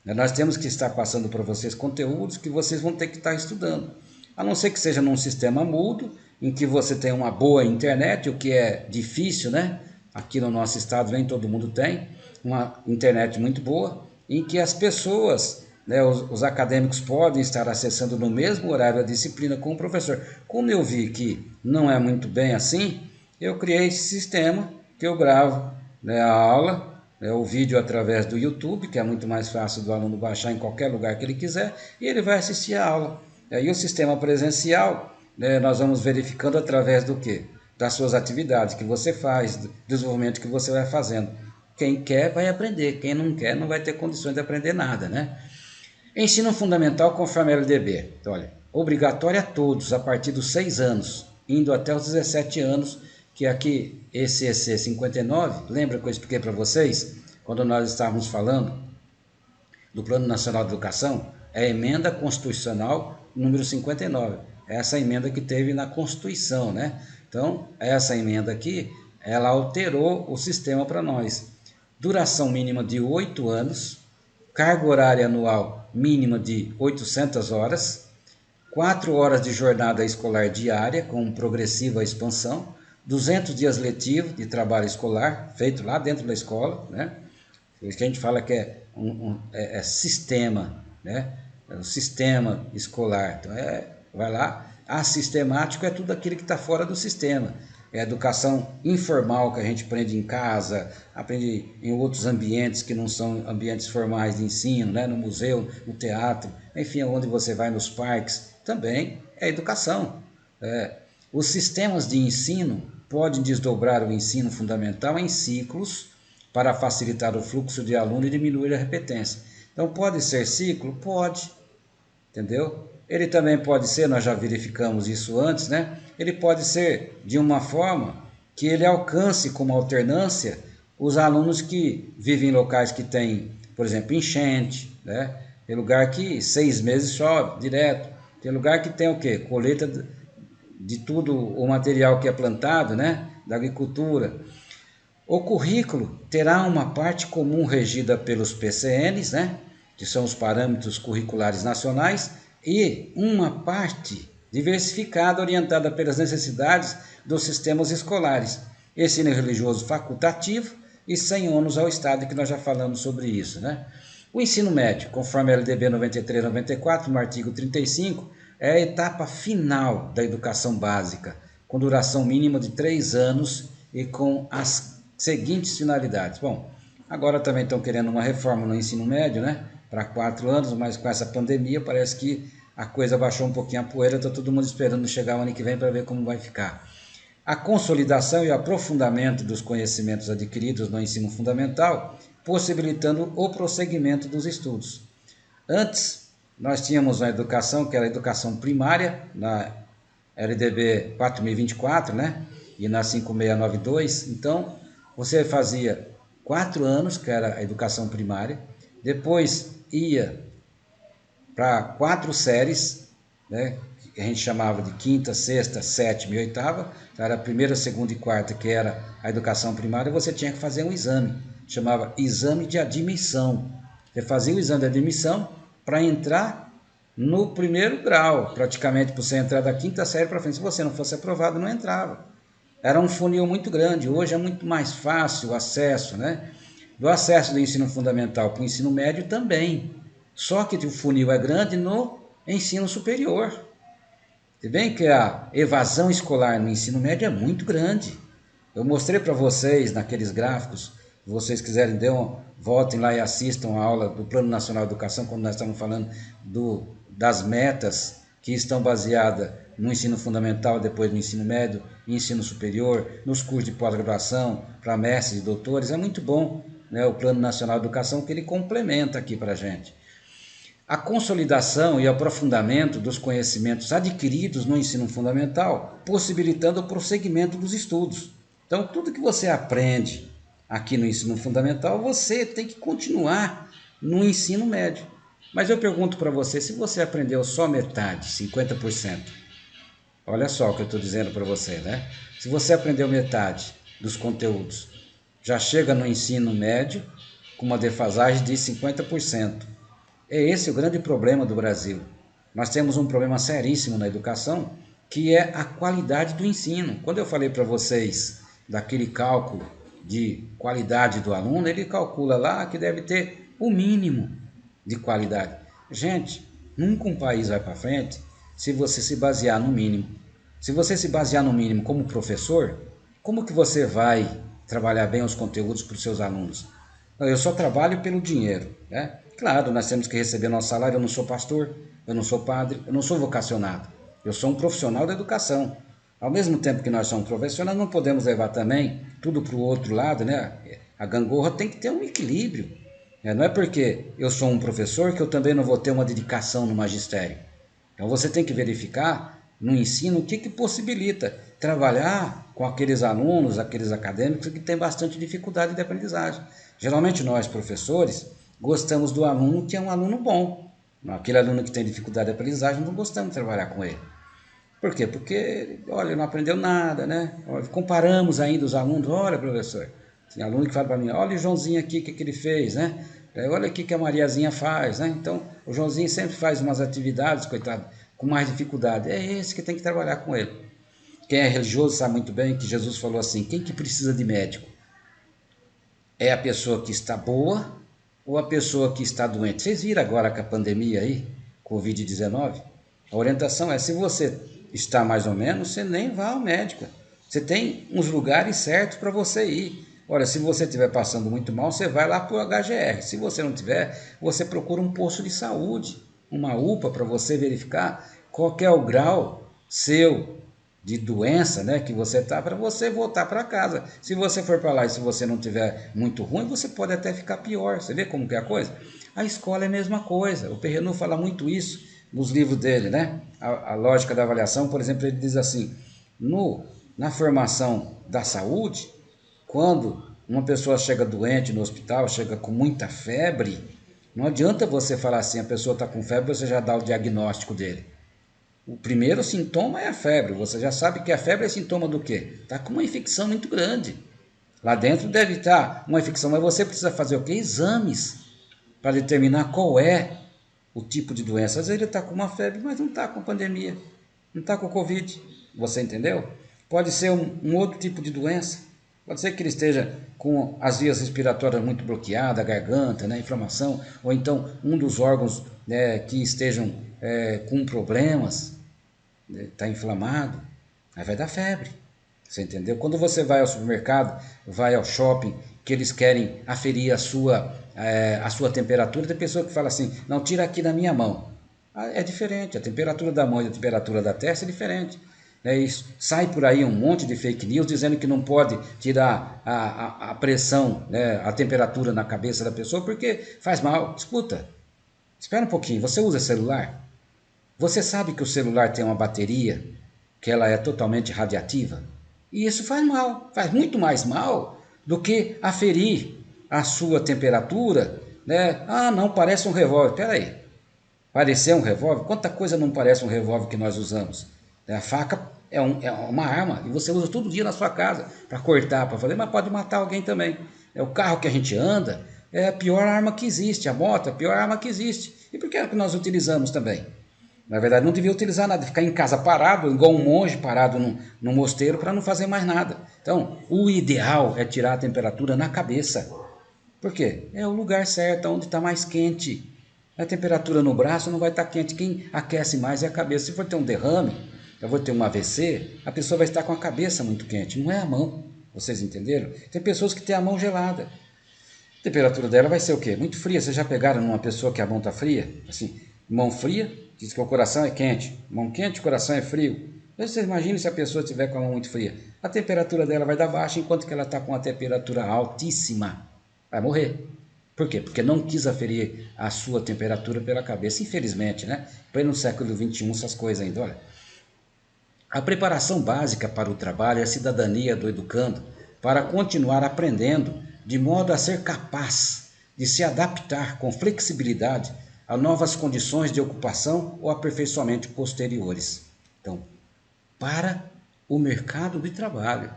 nós temos que estar passando para vocês conteúdos que vocês vão ter que estar estudando, a não ser que seja num sistema mudo, em que você tem uma boa internet, o que é difícil, né? Aqui no nosso estado nem todo mundo tem uma internet muito boa, em que as pessoas, né, os acadêmicos podem estar acessando no mesmo horário a disciplina com o professor. Como eu vi que não é muito bem assim, Eu criei esse sistema que eu gravo, né, a aula, né, o vídeo através do YouTube, que é muito mais fácil do aluno baixar em qualquer lugar que ele quiser, e ele vai assistir a aula. E o sistema presencial, né, nós vamos verificando através do quê? Das suas atividades que você faz, do desenvolvimento que você vai fazendo. Quem quer vai aprender, quem não quer não vai ter condições de aprender nada, né? Ensino fundamental conforme a LDB. Então, olha, obrigatório a todos a partir dos 6 anos, indo até os 17 anos, que aqui esse EC 59, lembra que eu expliquei para vocês, quando nós estávamos falando do Plano Nacional de Educação, é a emenda constitucional número 59. Essa emenda que teve na Constituição, né? Então, essa emenda aqui, ela alterou o sistema para nós. Duração mínima de 8 anos, carga horária anual mínima de 800 horas, 4 horas de jornada escolar diária com progressiva expansão, 200 dias letivos de trabalho escolar, feito lá dentro da escola, né? Por isso que a gente fala que é sistema, né? É o sistema escolar. Então, vai lá, assistemático é tudo aquilo que está fora do sistema. É a educação informal que a gente aprende em casa, aprende em outros ambientes que não são ambientes formais de ensino, né? No museu, no teatro, enfim, onde você vai nos parques, também é educação. Os sistemas de ensino podem desdobrar o ensino fundamental em ciclos para facilitar o fluxo de aluno e diminuir a repetência. Então, pode ser ciclo? Pode, entendeu? Ele também pode ser, nós já verificamos isso antes, né? Ele pode ser de uma forma que ele alcance como alternância os alunos que vivem em locais que tem, por exemplo, enchente, né? Tem lugar que 6 meses chove direto. Tem lugar que tem o quê? Colheita de tudo o material que é plantado, né? Da agricultura. O currículo terá uma parte comum regida pelos PCNs, né? Que são os parâmetros curriculares nacionais, e uma parte diversificada orientada pelas necessidades dos sistemas escolares. Ensino religioso facultativo e sem ônus ao Estado, que nós já falamos sobre isso, né? O ensino médio, conforme a LDB 93 e 94, no artigo 35, é a etapa final da educação básica, com duração mínima de 3 anos e com as seguintes finalidades. Bom, agora também estão querendo uma reforma no ensino médio, né? Para 4 anos, mas com essa pandemia parece que a coisa baixou um pouquinho a poeira, está todo mundo esperando chegar o ano que vem para ver como vai ficar. A consolidação e aprofundamento dos conhecimentos adquiridos no ensino fundamental, possibilitando o prosseguimento dos estudos. Antes, nós tínhamos a educação, que era a educação primária, na LDB 4024, né? E na 5692. Então, você fazia 4 anos, que era a educação primária, depois ia para 4 séries, né? Que a gente chamava de quinta, sexta, sétima e oitava, então era a primeira, segunda e quarta, que era a educação primária, você tinha que fazer um exame, chamava exame de admissão. Você fazia o exame de admissão para entrar no primeiro grau, praticamente para você entrar da quinta série para frente. Se você não fosse aprovado, não entrava. Era um funil muito grande, hoje é muito mais fácil o acesso, né? Do acesso do ensino fundamental para o ensino médio também. Só que o funil é grande no ensino superior. Se bem que a evasão escolar no ensino médio é muito grande. Eu mostrei para vocês naqueles gráficos, se vocês quiserem, voltem lá e assistam a aula do Plano Nacional de Educação, quando nós estamos falando das metas que estão baseadas no ensino fundamental, depois no ensino médio, ensino superior, nos cursos de pós-graduação, para mestres e doutores. É muito bom, né, o Plano Nacional de Educação, que ele complementa aqui para a gente. A consolidação e aprofundamento dos conhecimentos adquiridos no ensino fundamental, possibilitando o prosseguimento dos estudos. Então, tudo que você aprende aqui no ensino fundamental, você tem que continuar no ensino médio. Mas eu pergunto para você, se você aprendeu só metade, 50%, olha só o que eu estou dizendo para você, né? Se você aprendeu metade dos conteúdos, já chega no ensino médio com uma defasagem de 50%. É esse o grande problema do Brasil. Nós temos um problema seríssimo na educação, que é a qualidade do ensino. Quando eu falei para vocês daquele cálculo de qualidade do aluno, ele calcula lá que deve ter o mínimo de qualidade. Gente, nunca um país vai para frente se você se basear no mínimo. Se você se basear no mínimo como professor, Como que você vai trabalhar bem os conteúdos para os seus alunos? Eu só trabalho pelo dinheiro, né? Claro, nós temos que receber nosso salário. Eu não sou pastor, eu não sou padre, eu não sou vocacionado. Eu sou um profissional da educação. Ao mesmo tempo que nós somos profissionais, não podemos levar também tudo para o outro lado, né? A gangorra tem que ter um equilíbrio. Não é porque eu sou um professor que eu também não vou ter uma dedicação no magistério. Então você tem que verificar no ensino o que possibilita trabalhar com aqueles alunos, aqueles acadêmicos que têm bastante dificuldade de aprendizagem. Geralmente nós, professores, gostamos do aluno que é um aluno bom. Aquele aluno que tem dificuldade de aprendizagem, não gostamos de trabalhar com ele. Por quê? Porque, olha, não aprendeu nada, né? Comparamos ainda os alunos. Olha, professor, tem aluno que fala para mim, olha o Joãozinho aqui, o que ele fez, né? Olha aqui que a Mariazinha faz, né? Então, o Joãozinho sempre faz umas atividades, coitado, com mais dificuldade. É esse que tem que trabalhar com ele. Quem é religioso sabe muito bem que Jesus falou assim, quem que precisa de médico? É a pessoa que está boa ou a pessoa que está doente? Vocês viram agora com a pandemia aí, Covid-19? A orientação é, se você está mais ou menos, você nem vá ao médico. Você tem uns lugares certos para você ir. Olha, se você estiver passando muito mal, você vai lá para o HGR. Se você não tiver, você procura um posto de saúde, uma UPA, para você verificar qual é o grau seu de doença, né, que você está, para você voltar para casa. Se você for para lá e se você não tiver muito ruim, você pode até ficar pior. Você vê como que é a coisa? A escola é a mesma coisa. O Perrenot fala muito isso nos livros dele, né? A lógica da avaliação, por exemplo, ele diz assim, na formação da saúde, quando uma pessoa chega doente no hospital, chega com muita febre, não adianta você falar assim, a pessoa está com febre, você já dá o diagnóstico dele. O primeiro sintoma é a febre. Você já sabe que a febre é sintoma do quê? Está com uma infecção muito grande. Lá dentro deve estar uma infecção, mas você precisa fazer o quê? Exames para determinar qual é o tipo de doença. Às vezes ele está com uma febre, mas não está com pandemia, não está com Covid. Você entendeu? Pode ser um outro tipo de doença. Pode ser que ele esteja com as vias respiratórias muito bloqueadas, a garganta, né, inflamação, ou então um dos órgãos, né, que estejam com problemas, está inflamado, aí vai dar febre. Você entendeu? Quando você vai ao supermercado, vai ao shopping, que eles querem aferir a sua temperatura, tem pessoa que fala assim, não, tira aqui da minha mão. É diferente, a temperatura da mão e a temperatura da testa é diferente. Isso. Sai por aí um monte de fake news dizendo que não pode tirar a pressão, né, a temperatura na cabeça da pessoa porque faz mal. Escuta, espera um pouquinho, você usa celular? Você sabe que o celular tem uma bateria que ela é totalmente radiativa? E isso faz mal, faz muito mais mal do que aferir a sua temperatura, né? Ah, não, parece um revólver. Espera aí, parecer um revólver? Quanta coisa não parece um revólver que nós usamos? A faca é uma arma e você usa todo dia na sua casa para cortar, para fazer, mas pode matar alguém também. O carro que a gente anda é a pior arma que existe, a moto é a pior arma que existe. E por que é que nós utilizamos também? Na verdade, não devia utilizar nada, ficar em casa parado, igual um monge parado no mosteiro, para não fazer mais nada. Então, o ideal é tirar a temperatura na cabeça. Por quê? É o lugar certo, onde está mais quente. A temperatura no braço não vai estar quente. Quem aquece mais é a cabeça. Se for ter um derrame, eu vou ter um AVC, a pessoa vai estar com a cabeça muito quente, não é a mão. Vocês entenderam? Tem pessoas que têm a mão gelada. A temperatura dela vai ser o quê? Muito fria. Vocês já pegaram numa pessoa que a mão está fria? Assim, mão fria, diz que o coração é quente. Mão quente, o coração é frio. Vocês imaginem se a pessoa estiver com a mão muito fria. A temperatura dela vai dar baixa, enquanto que ela está com a temperatura altíssima. Vai morrer. Por quê? Porque não quis aferir a sua temperatura pela cabeça. Infelizmente, né? No século XXI, essas coisas ainda. Olha, a preparação básica para o trabalho é a cidadania do educando para continuar aprendendo de modo a ser capaz de se adaptar com flexibilidade a novas condições de ocupação ou aperfeiçoamento posteriores. Então, para o mercado de trabalho.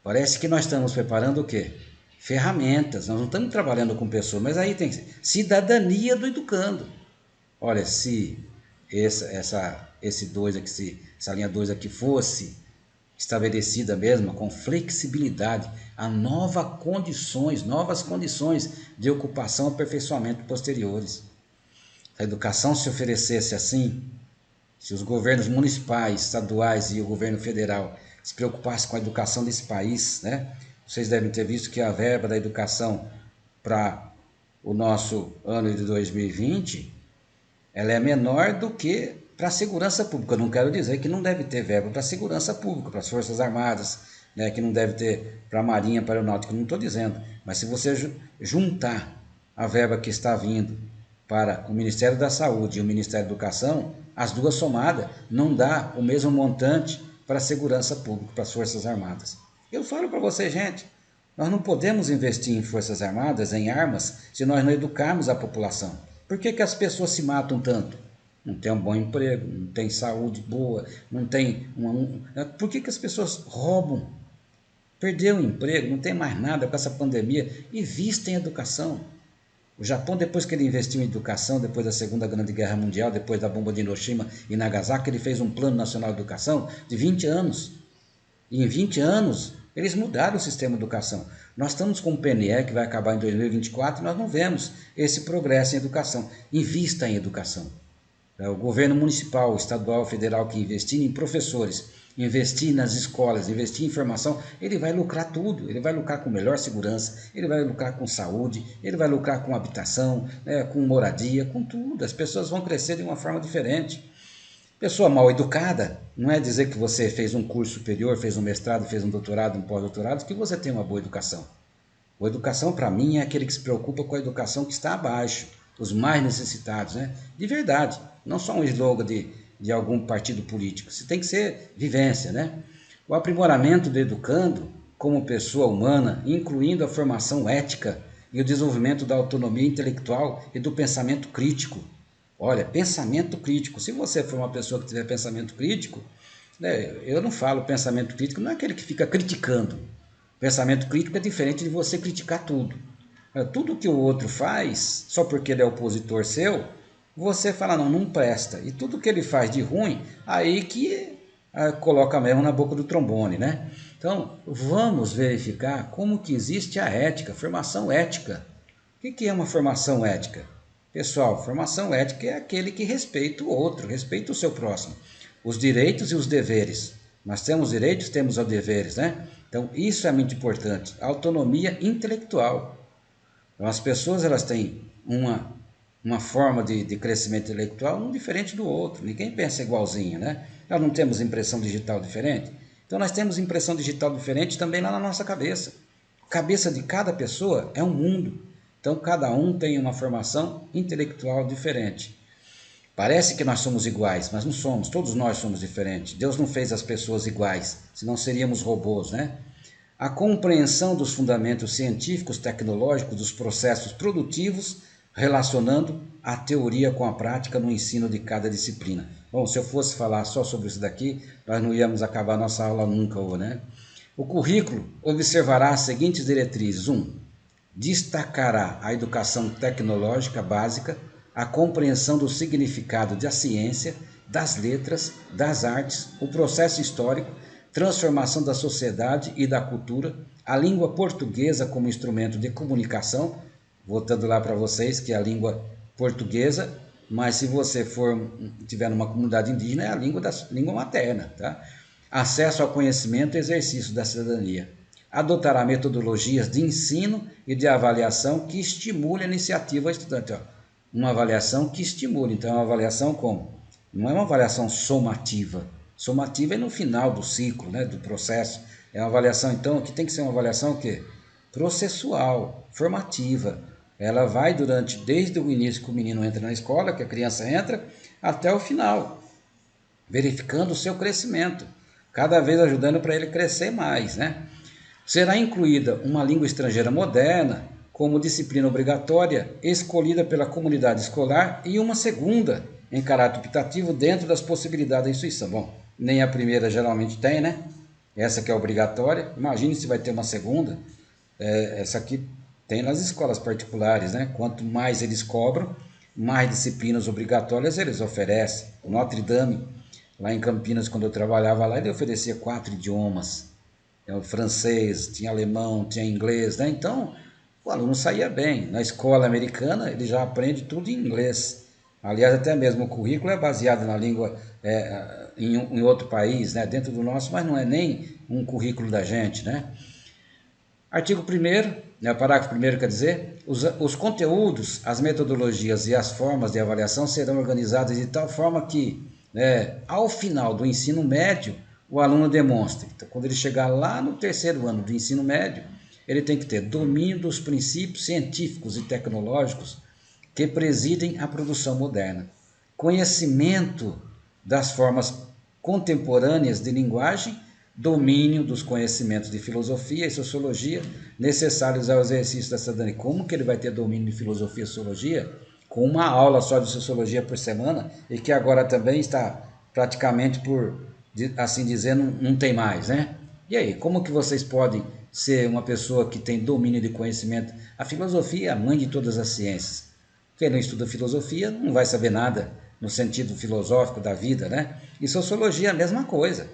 Parece que nós estamos preparando o quê? Ferramentas, nós não estamos trabalhando com pessoas, mas aí tem cidadania do educando. Olha, se esse 2 aqui, se essa linha 2 aqui fosse estabelecida mesmo com flexibilidade a novas condições de ocupação e aperfeiçoamento posteriores. Se a educação se oferecesse assim, Se os governos municipais, estaduais e o governo federal se preocupassem com a educação desse país, né? Vocês devem ter visto que a verba da educação para o nosso ano de 2020, ela é menor do que para a segurança pública. Eu não quero dizer que não deve ter verba para a segurança pública, para as Forças Armadas, né, que não deve ter para a Marinha, para a Aeronáutica, não estou dizendo. Mas se você juntar a verba que está vindo para o Ministério da Saúde e o Ministério da Educação, as duas somadas não dá o mesmo montante para a segurança pública, para as Forças Armadas. Eu falo para você, gente, nós não podemos investir em Forças Armadas, em armas, se nós não educarmos a população. Por que as pessoas se matam tanto? Não tem um bom emprego, não tem saúde boa, não tem por que as pessoas roubam? Perdeu o emprego, não tem mais nada com essa pandemia. Invista em educação. O Japão, depois que ele investiu em educação, depois da Segunda Grande Guerra Mundial, depois da bomba de Hiroshima e Nagasaki, ele fez um plano nacional de educação de 20 anos. E em 20 anos, eles mudaram o sistema de educação. Nós estamos com o PNE, que vai acabar em 2024, e nós não vemos esse progresso em educação. Invista em educação. O governo municipal, estadual, federal que investir em professores, investir nas escolas, investir em informação, ele vai lucrar tudo. Ele vai lucrar com melhor segurança, ele vai lucrar com saúde, ele vai lucrar com habitação, né, com moradia, com tudo. As pessoas vão crescer de uma forma diferente. Pessoa mal educada não é dizer que você fez um curso superior, fez um mestrado, fez um doutorado, um pós-doutorado, que você tem uma boa educação. Boa educação, para mim, é aquele que se preocupa com a educação que está abaixo, os mais necessitados, né? De verdade, não só um slogan de algum partido político. Isso tem que ser vivência, né? O aprimoramento do educando como pessoa humana, incluindo a formação ética e o desenvolvimento da autonomia intelectual e do pensamento crítico. Olha, pensamento crítico. Se você for uma pessoa que tiver pensamento crítico, né, eu não falo pensamento crítico, não é aquele que fica criticando. Pensamento crítico é diferente de você criticar tudo. Tudo que o outro faz, só porque ele é opositor seu, você fala, não presta. E tudo que ele faz de ruim, aí que coloca mesmo na boca do trombone, né? Então, vamos verificar como que existe a ética, formação ética. O que é uma formação ética? Pessoal, formação ética é aquele que respeita o outro, respeita o seu próximo. Os direitos e os deveres. Nós temos direitos, temos os deveres, né? Então, isso é muito importante. A autonomia intelectual. Então, as pessoas elas têm uma forma de crescimento intelectual um diferente do outro. Ninguém pensa igualzinho, né? Nós não temos impressão digital diferente. Então, nós temos impressão digital diferente também lá na nossa cabeça. A cabeça de cada pessoa é um mundo. Então, cada um tem uma formação intelectual diferente. Parece que nós somos iguais, mas não somos. Todos nós somos diferentes. Deus não fez as pessoas iguais, senão seríamos robôs, né? A compreensão dos fundamentos científicos, tecnológicos, dos processos produtivos, relacionando a teoria com a prática no ensino de cada disciplina. Bom, se eu fosse falar só sobre isso daqui, nós não íamos acabar nossa aula nunca, né? O currículo observará as seguintes diretrizes. 1. Destacará a educação tecnológica básica, a compreensão do significado da ciência, das letras, das artes, o processo histórico, transformação da sociedade e da cultura, a língua portuguesa como instrumento de comunicação, voltando lá para vocês que é a língua portuguesa, mas se você tiver numa comunidade indígena é a língua materna, tá? Acesso ao conhecimento e exercício da cidadania. Adotará metodologias de ensino e de avaliação que estimule a iniciativa estudante. Uma avaliação que estimule. Então, é uma avaliação como? Não é uma avaliação somativa. Somativa é no final do ciclo, né, do processo. É uma avaliação, então, que tem que ser uma avaliação o quê? Processual, formativa. Ela vai desde o início que o menino entra na escola, que a criança entra, até o final, verificando o seu crescimento, cada vez ajudando para ele crescer mais, né? Será incluída uma língua estrangeira moderna como disciplina obrigatória escolhida pela comunidade escolar e uma segunda em caráter optativo dentro das possibilidades da instituição. Bom, nem a primeira geralmente tem, né? Essa que é obrigatória. Imagine se vai ter uma segunda. Essa aqui tem nas escolas particulares, né? Quanto mais eles cobram, mais disciplinas obrigatórias eles oferecem. O Notre Dame, lá em Campinas, quando eu trabalhava lá, ele oferecia 4 idiomas. Francês, tinha alemão, tinha inglês, né? Então, o aluno saía bem. Na escola americana, ele já aprende tudo em inglês. Aliás, até mesmo o currículo é baseado na língua em outro país, né, dentro do nosso, mas não é nem um currículo da gente, né? Artigo 1º, né, o parágrafo 1º quer dizer, os conteúdos, as metodologias e as formas de avaliação serão organizadas de tal forma que, ao final do ensino médio, o aluno demonstre. Então, quando ele chegar lá no 3º ano do ensino médio, ele tem que ter domínio dos princípios científicos e tecnológicos que presidem a produção moderna, conhecimento das formas contemporâneas de linguagem, domínio dos conhecimentos de filosofia e sociologia necessários ao exercício da cidadania. Como que ele vai ter domínio de filosofia e sociologia com uma aula só de sociologia por semana e que agora também está praticamente por, assim dizer, não tem mais, né? E aí, como que vocês podem ser uma pessoa que tem domínio de conhecimento? A filosofia é a mãe de todas as ciências. Quem não estuda filosofia não vai saber nada no sentido filosófico da vida, né? E sociologia é a mesma coisa.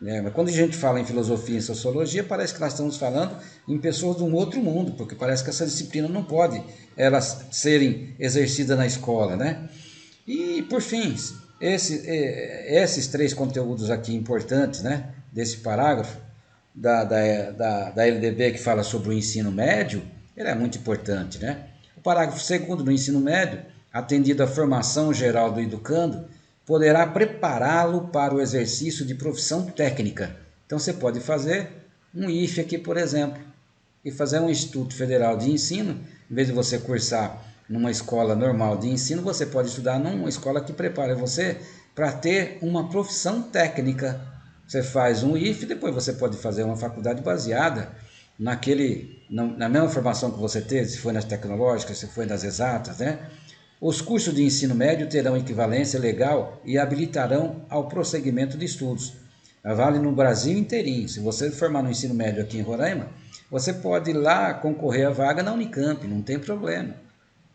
Mas quando a gente fala em filosofia e sociologia, parece que nós estamos falando em pessoas de um outro mundo, porque parece que essa disciplina não pode elas serem exercidas na escola, né? E, por fim, esses 3 conteúdos aqui importantes, né, desse parágrafo da LDB que fala sobre o ensino médio, ele é muito importante, né? O parágrafo 2º do ensino médio, atendido à formação geral do educando, poderá prepará-lo para o exercício de profissão técnica. Então você pode fazer um IFE aqui, por exemplo, e fazer um Instituto Federal de Ensino, em vez de você cursar numa escola normal de ensino, você pode estudar numa escola que prepara você para ter uma profissão técnica. Você faz um IFE, depois você pode fazer uma faculdade baseada na mesma formação que você teve, se foi nas tecnológicas, se foi nas exatas, né? Os cursos de ensino médio terão equivalência legal e habilitarão ao prosseguimento de estudos. Vale no Brasil inteirinho. Se você formar no ensino médio aqui em Roraima, você pode ir lá concorrer à vaga na Unicamp, não tem problema.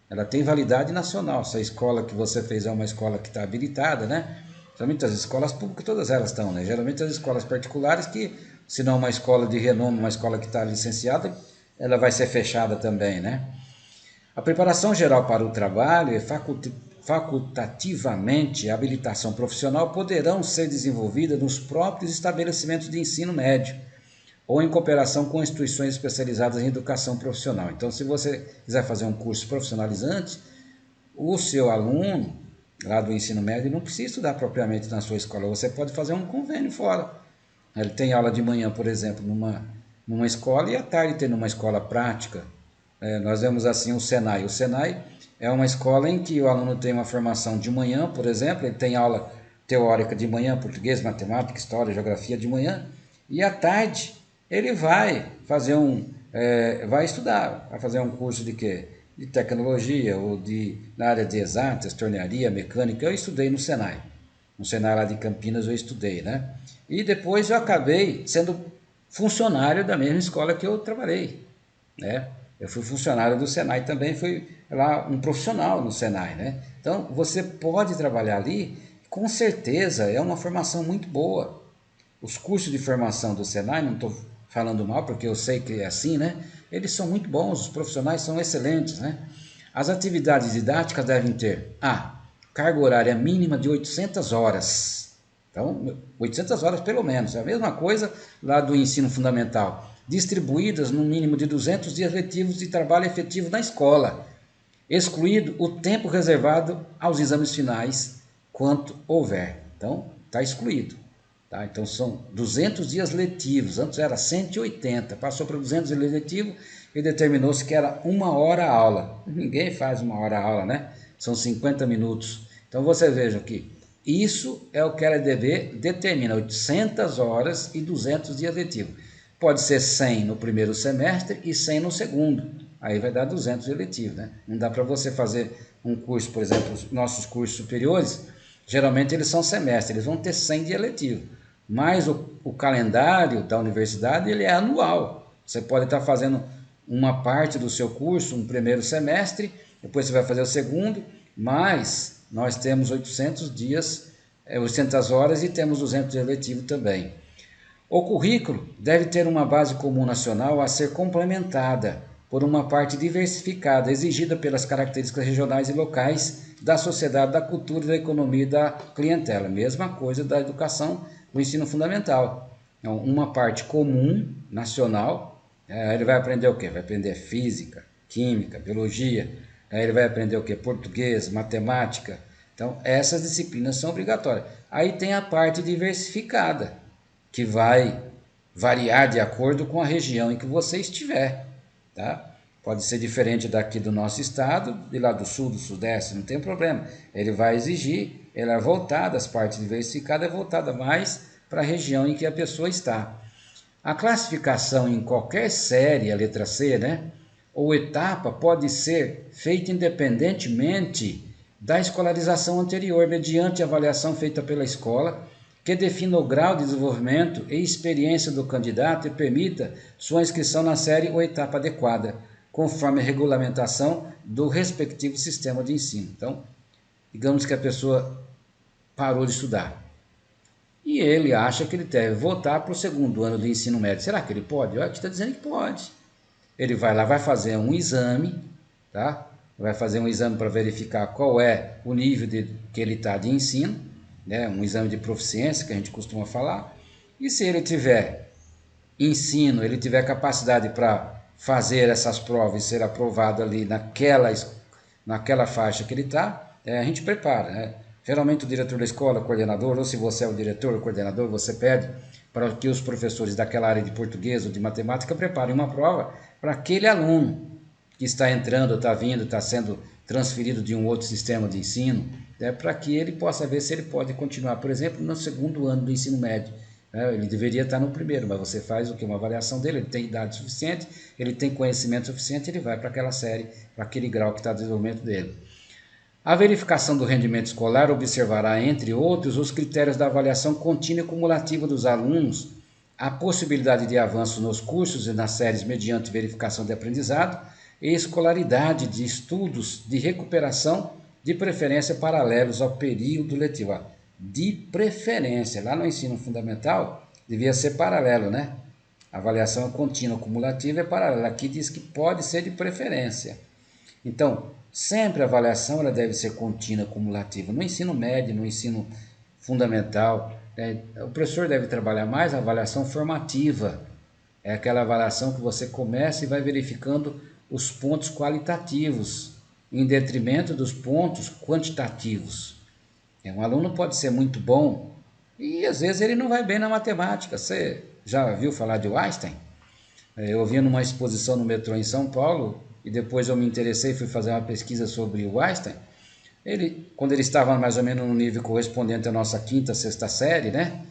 Ela tem validade nacional. Se a escola que você fez é uma escola que está habilitada, né? Geralmente as escolas públicas, todas elas estão, né? Geralmente as escolas particulares que, se não uma escola de renome, uma escola que está licenciada, ela vai ser fechada também, né? A preparação geral para o trabalho e facultativamente a habilitação profissional poderão ser desenvolvidas nos próprios estabelecimentos de ensino médio ou em cooperação com instituições especializadas em educação profissional. Então, se você quiser fazer um curso profissionalizante, o seu aluno lá do ensino médio não precisa estudar propriamente na sua escola, você pode fazer um convênio fora. Ele tem aula de manhã, por exemplo, numa escola e à tarde tem numa escola prática. Nós vemos assim o Senai. O Senai é uma escola em que o aluno tem uma formação de manhã, por exemplo, ele tem aula teórica de manhã, português, matemática, história, geografia de manhã, e à tarde ele vai fazer vai estudar, vai fazer um curso de quê? De tecnologia ou na área de exatas, tornearia, mecânica. Eu estudei no Senai. No Senai lá de Campinas eu estudei, né? E depois eu acabei sendo funcionário da mesma escola que eu trabalhei, né? Eu fui funcionário do Senai também, fui lá um profissional no Senai, né? Então, você pode trabalhar ali, com certeza, é uma formação muito boa. Os cursos de formação do Senai, não estou falando mal, porque eu sei que é assim, né? Eles são muito bons, os profissionais são excelentes, né? As atividades didáticas devem ter carga horária mínima de 800 horas. Então, 800 horas pelo menos, é a mesma coisa lá do ensino fundamental. Distribuídas no mínimo de 200 dias letivos de trabalho efetivo na escola, excluído o tempo reservado aos exames finais, quanto houver. Então, está excluído. Tá? Então, são 200 dias letivos, antes era 180, passou para 200 dias letivos e determinou-se que era 1 hora a aula. Ninguém faz 1 hora a aula, né? São 50 minutos. Então, você veja que isso é o que a LDB determina, 800 horas e 200 dias letivos. Pode ser 100 no primeiro semestre e 100 no segundo. Aí vai dar 200 eletivos, né? Não dá para você fazer um curso, por exemplo, os nossos cursos superiores, geralmente eles são semestres, eles vão ter 100 de eletivo. Mas o calendário da universidade, ele é anual. Você pode estar fazendo uma parte do seu curso, um primeiro semestre, depois você vai fazer o segundo, mas nós temos 800 dias, 800 horas e temos 200 de eletivo também. O currículo deve ter uma base comum nacional a ser complementada por uma parte diversificada, exigida pelas características regionais e locais da sociedade, da cultura, da economia e da clientela. Mesma coisa da educação do ensino fundamental. Então, uma parte comum, nacional, ele vai aprender o quê? Vai aprender física, química, biologia, aí ele vai aprender o quê? Português, matemática. Então, essas disciplinas são obrigatórias. Aí tem a parte diversificada, que vai variar de acordo com a região em que você estiver, tá? Pode ser diferente daqui do nosso estado, de lá do sul, do sudeste, não tem problema. Ele vai exigir, ela é voltada, as partes diversificadas é voltada mais para a região em que a pessoa está. A classificação em qualquer série, a letra C, né, ou etapa, pode ser feita independentemente da escolarização anterior, mediante avaliação feita pela escola, que defina o grau de desenvolvimento e experiência do candidato e permita sua inscrição na série ou etapa adequada, conforme a regulamentação do respectivo sistema de ensino. Então, digamos que a pessoa parou de estudar e ele acha que ele deve voltar para o segundo ano do ensino médio. Será que ele pode? Aqui está dizendo que pode. Ele vai lá, vai fazer um exame, tá? Vai fazer um exame para verificar qual é o nível que ele está de ensino, né? Um exame de proficiência que a gente costuma falar. E se ele tiver ensino, ele tiver capacidade para fazer essas provas e ser aprovado ali naquela faixa que ele está, a gente prepara, né? Geralmente o diretor da escola, o coordenador, ou se você é o diretor ou coordenador, você pede para que os professores daquela área de português ou de matemática preparem uma prova para aquele aluno que está entrando, está vindo, está sendo transferido de um outro sistema de ensino, né, para que ele possa ver se ele pode continuar, por exemplo, no segundo ano do ensino médio. Ele deveria estar no primeiro, mas você faz o que? Uma avaliação dele, ele tem idade suficiente, ele tem conhecimento suficiente, ele vai para aquela série, para aquele grau que está o desenvolvimento dele. A verificação do rendimento escolar observará, entre outros, os critérios da avaliação contínua e cumulativa dos alunos, a possibilidade de avanço nos cursos e nas séries mediante verificação de aprendizado e escolaridade de estudos de recuperação, de preferência paralelos ao período letivo. De preferência, lá no ensino fundamental, devia ser paralelo, né? A avaliação contínua cumulativa é paralela. Aqui diz que pode ser de preferência. Então, sempre a avaliação ela deve ser contínua cumulativa. No ensino médio, no ensino fundamental, o professor deve trabalhar mais a avaliação formativa. É aquela avaliação que você começa e vai verificando os pontos qualitativos, em detrimento dos pontos quantitativos. Um aluno pode ser muito bom e às vezes ele não vai bem na matemática. Você já viu falar de Einstein? Eu vi numa exposição no metrô em São Paulo e depois eu me interessei e fui fazer uma pesquisa sobre o Einstein. Quando ele estava mais ou menos no nível correspondente à nossa quinta, sexta série, né?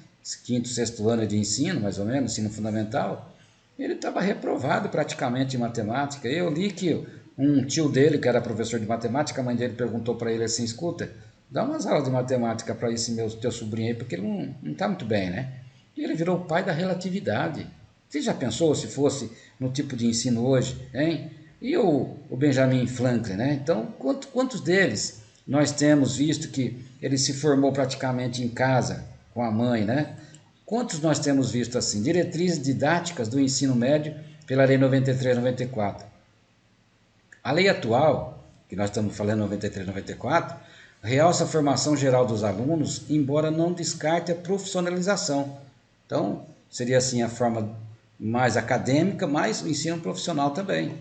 Quinto, sexto ano de ensino, mais ou menos, ensino fundamental, ele estava reprovado praticamente em matemática. Eu li que um tio dele, que era professor de matemática, a mãe dele perguntou para ele assim, escuta, dá umas aulas de matemática para esse teu sobrinho aí, porque ele não está muito bem, né? E ele virou o pai da relatividade. Você já pensou se fosse no tipo de ensino hoje, hein? E o Benjamin Franklin, né? Então, quantos deles nós temos visto que ele se formou praticamente em casa com a mãe, né? Quantos nós temos visto assim? Diretrizes didáticas do ensino médio pela Lei 93/94. A lei atual, que nós estamos falando 93/94, realça a formação geral dos alunos, embora não descarte a profissionalização. Então, seria assim a forma mais acadêmica, mas o ensino profissional também.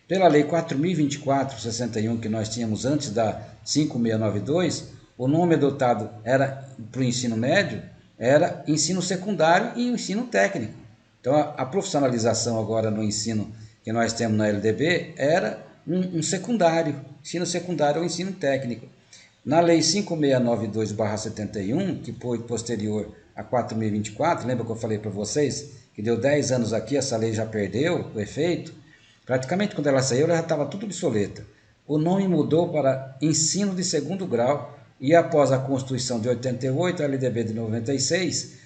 Pela Lei 4.024/61, que nós tínhamos antes da 5.692, o nome adotado era para o ensino médio, era ensino secundário e ensino técnico. Então, a profissionalização agora no ensino que nós temos na LDB era um secundário, ensino secundário ou ensino técnico. Na Lei 5.692/71, que foi posterior a 4.024, lembra que eu falei para vocês que deu 10 anos aqui, essa lei já perdeu o efeito? Praticamente quando ela saiu, ela já estava tudo obsoleta. O nome mudou para ensino de segundo grau e após a Constituição de 88, a LDB de 96,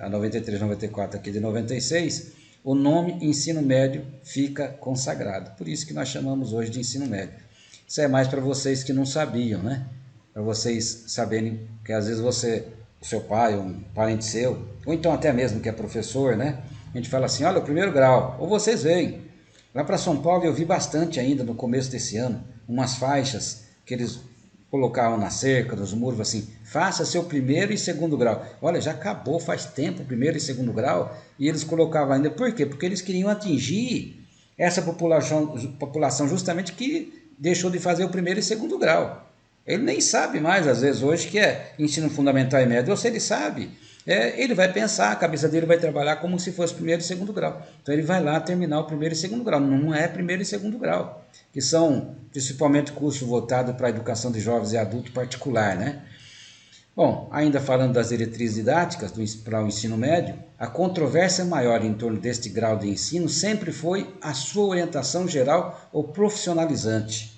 a 93/94 aqui de 96, o nome ensino médio fica consagrado. Por isso que nós chamamos hoje de ensino médio. Isso é mais para vocês que não sabiam, né? Para vocês saberem que às vezes você, o seu pai, um parente seu, ou então até mesmo que é professor, né? A gente fala assim, olha, o primeiro grau, ou vocês veem. Lá para São Paulo eu vi bastante ainda no começo desse ano, umas faixas que eles colocavam na cerca, nos muros, assim, faça seu primeiro e segundo grau. Olha, já acabou faz tempo o primeiro e segundo grau, e eles colocavam ainda. Por quê? Porque eles queriam atingir essa população justamente que deixou de fazer o primeiro e segundo grau. Ele nem sabe mais, às vezes, hoje, que é ensino fundamental e médio, ou se ele sabe, ele vai pensar, a cabeça dele vai trabalhar como se fosse primeiro e segundo grau. Então ele vai lá terminar o primeiro e segundo grau. Não é primeiro e segundo grau, que são principalmente cursos voltados para a educação de jovens e adultos particular, né? Bom, ainda falando das diretrizes didáticas para o ensino médio, a controvérsia maior em torno deste grau de ensino sempre foi a sua orientação geral ou profissionalizante.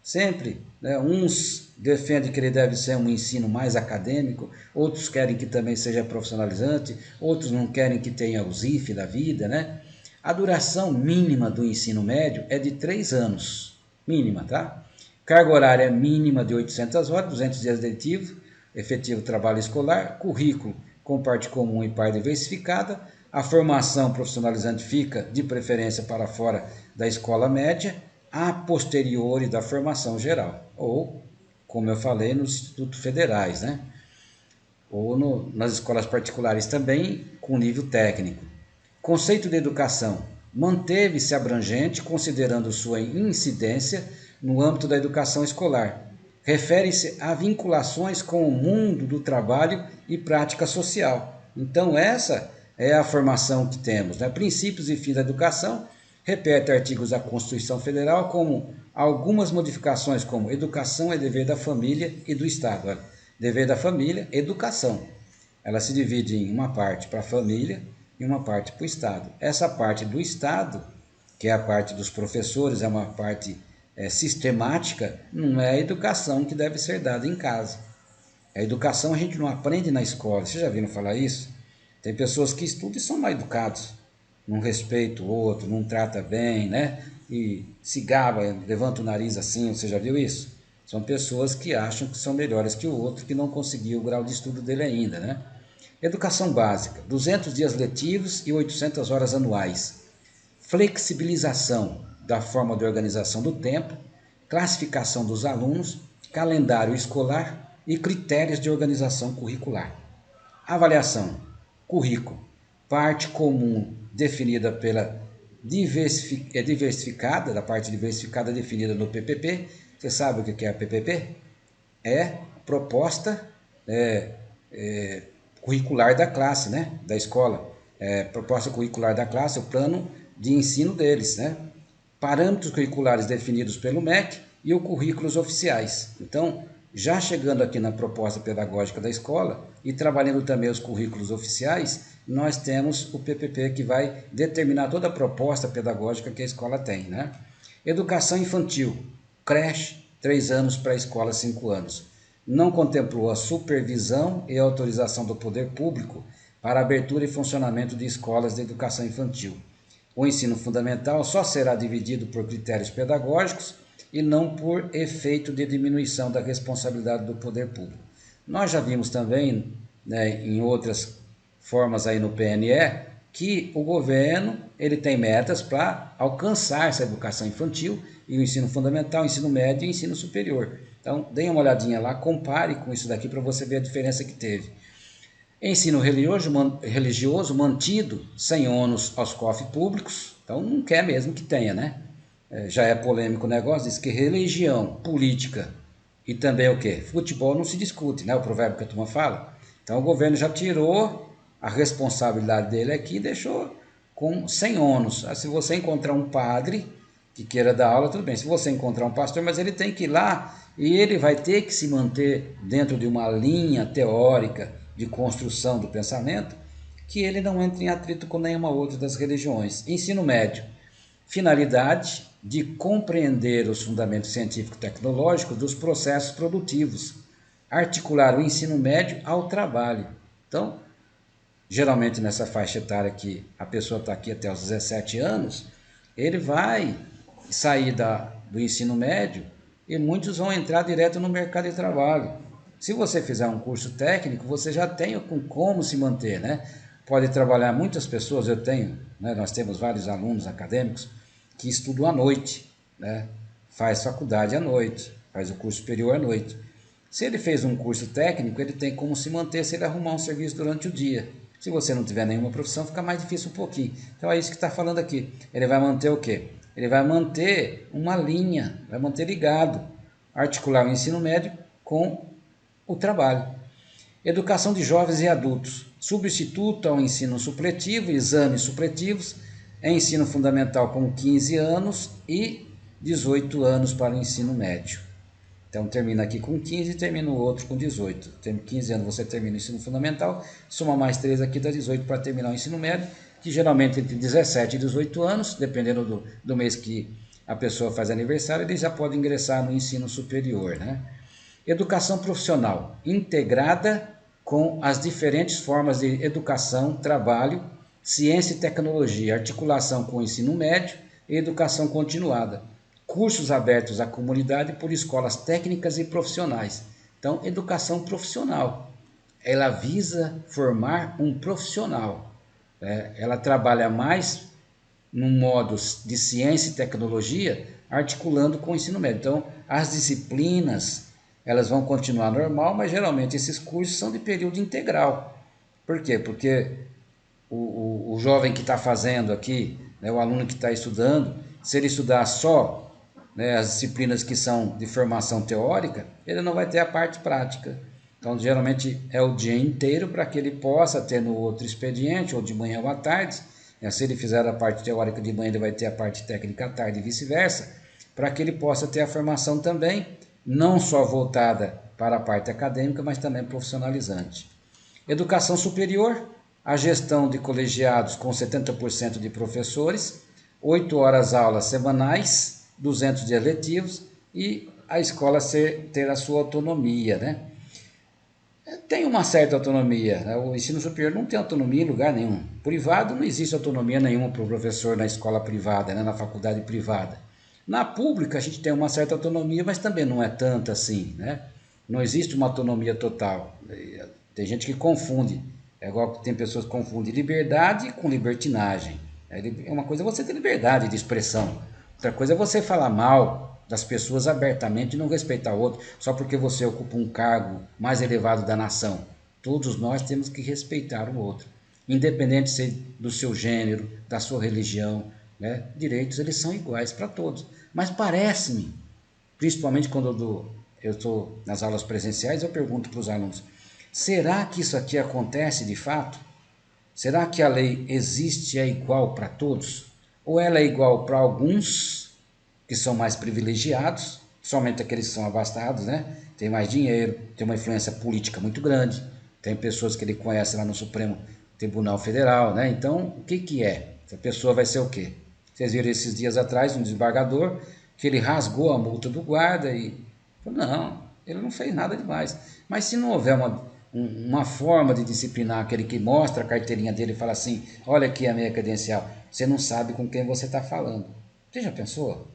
Sempre, né? Uns defendem que ele deve ser um ensino mais acadêmico, outros querem que também seja profissionalizante, outros não querem que tenha os IF da vida, né? A duração mínima do ensino médio é de 3 anos, mínima, tá? Carga horária mínima de 800 horas, 200 dias letivos, efetivo trabalho escolar, currículo com parte comum e parte diversificada, a formação profissionalizante fica, de preferência, para fora da escola média, a posteriori da formação geral, ou, como eu falei, nos institutos federais, né? Ou nas escolas particulares também, com nível técnico. Conceito de educação manteve-se abrangente, considerando sua incidência no âmbito da educação escolar. Refere-se a vinculações com o mundo do trabalho e prática social. Então, essa é a formação que temos, né? Princípios e fins da educação, repete artigos da Constituição Federal, como algumas modificações, como educação é dever da família e do Estado. Olha, dever da família, educação. Ela se divide em uma parte para a família e uma parte para o Estado. Essa parte do Estado, que é a parte dos professores, é uma parte sistemática, não é a educação que deve ser dada em casa. A educação a gente não aprende na escola. Vocês já viram falar isso? Tem pessoas que estudam e são mal educados. Não respeita o outro, não trata bem, né? E se gaba, levanta o nariz assim. Você já viu isso? São pessoas que acham que são melhores que o outro, que não conseguiu o grau de estudo dele ainda, né? Educação básica, 200 dias letivos e 800 horas anuais. Flexibilização da forma de organização do tempo, classificação dos alunos, calendário escolar e critérios de organização curricular. Avaliação, currículo, parte comum definida pela diversificada, da parte diversificada definida no PPP. Você sabe o que é a PPP? É proposta curricular da classe, né? Da escola. Proposta curricular da classe, o plano de ensino deles, né? Parâmetros curriculares definidos pelo MEC e os currículos oficiais. Então, já chegando aqui na proposta pedagógica da escola e trabalhando também os currículos oficiais, nós temos o PPP que vai determinar toda a proposta pedagógica que a escola tem, né? Educação infantil, creche, 3 anos, pré-escola, 5 anos. Não contemplou a supervisão e autorização do poder público para abertura e funcionamento de escolas de educação infantil. O ensino fundamental só será dividido por critérios pedagógicos e não por efeito de diminuição da responsabilidade do poder público. Nós já vimos também, né, em outras formas aí no PNE, que o governo ele tem metas para alcançar essa educação infantil e o ensino fundamental, ensino médio e ensino superior. Então, dê uma olhadinha lá, compare com isso daqui para você ver a diferença que teve. Ensino religioso mantido sem ônus aos cofres públicos, então não quer mesmo que tenha, né? Já é polêmico o negócio, diz que religião, política e também o quê? Futebol não se discute, né? O provérbio que a turma fala. Então o governo já tirou a responsabilidade dele aqui e deixou sem ônus. Se você encontrar um padre que queira dar aula, tudo bem. Se você encontrar um pastor, mas ele tem que ir lá e ele vai ter que se manter dentro de uma linha teórica de construção do pensamento, que ele não entre em atrito com nenhuma outra das religiões. Ensino médio. Finalidade de compreender os fundamentos científico-tecnológicos dos processos produtivos. Articular o ensino médio ao trabalho. Então, geralmente nessa faixa etária que a pessoa está aqui até os 17 anos, ele vai sair do ensino médio e muitos vão entrar direto no mercado de trabalho. Se você fizer um curso técnico, você já tem como se manter, né? Pode trabalhar muitas pessoas, né? Nós temos vários alunos acadêmicos que estudam à noite, né? Faz faculdade à noite. faz o curso superior à noite. Se ele fez um curso técnico, ele tem como se manter se ele arrumar um serviço durante o dia. Se você não tiver nenhuma profissão, fica mais difícil um pouquinho. Então é isso que está falando aqui. Ele vai manter o quê? Ele vai manter uma linha, vai manter ligado, articular o ensino médio com o trabalho. Educação de jovens e adultos. Substituto ao ensino supletivo, exames supletivos, é ensino fundamental com 15 anos e 18 anos para o ensino médio. Então termina aqui com 15 e termina o outro com 18. Tem 15 anos você termina o ensino fundamental, soma mais 3 aqui dá 18 para terminar o ensino médio, que geralmente entre 17 e 18 anos, dependendo do mês que a pessoa faz aniversário, ele já pode ingressar no ensino superior, né? Educação profissional, integrada com as diferentes formas de educação, trabalho, ciência e tecnologia, articulação com o ensino médio e educação continuada. Cursos abertos à comunidade por escolas técnicas e profissionais. Então, educação profissional. Ela visa formar um profissional. Ela trabalha mais no modo de ciência e tecnologia, articulando com o ensino médio. Então, as disciplinas, elas vão continuar normal, mas geralmente esses cursos são de período integral. Por quê? Porque o jovem que está fazendo aqui, né, o aluno que está estudando, se ele estudar só, né, as disciplinas que são de formação teórica, ele não vai ter a parte prática. Então, geralmente é o dia inteiro para que ele possa ter no outro expediente, ou de manhã ou à tarde. Se ele fizer a parte teórica de manhã, ele vai ter a parte técnica à tarde e vice-versa, para que ele possa ter a formação também, não só voltada para a parte acadêmica, mas também profissionalizante. Educação superior, a gestão de colegiados com 70% de professores, 8 horas aulas semanais, 200 dias letivos e a escola ter a sua autonomia, né? Tem uma certa autonomia, né? O ensino superior não tem autonomia em lugar nenhum. Privado não existe autonomia nenhuma para o professor na escola privada, né? Na faculdade privada. Na pública a gente tem uma certa autonomia, mas também não é tanta assim, né? Não existe uma autonomia total. Tem gente que confunde. É igual que tem pessoas que confundem liberdade com libertinagem. É uma coisa é você ter liberdade de expressão. Outra coisa é você falar mal das pessoas abertamente e não respeitar o outro, só porque você ocupa um cargo mais elevado da nação. Todos nós temos que respeitar o outro, independente do seu gênero, da sua religião, né? Direitos eles são iguais para todos. Mas parece-me, principalmente quando eu estou nas aulas presenciais, eu pergunto para os alunos, será que isso aqui acontece de fato? Será que a lei existe e é igual para todos? Ou ela é igual para alguns que são mais privilegiados, somente aqueles que são abastados, né? Tem mais dinheiro, tem uma influência política muito grande, tem pessoas que ele conhece lá no Supremo Tribunal Federal, né? Então, o que é? Essa pessoa vai ser o quê? Vocês viram esses dias atrás um desembargador que ele rasgou a multa do guarda e falou, não, ele não fez nada demais. Mas se não houver uma forma de disciplinar aquele que mostra a carteirinha dele e fala assim, olha aqui a minha credencial, você não sabe com quem você está falando. Você já pensou?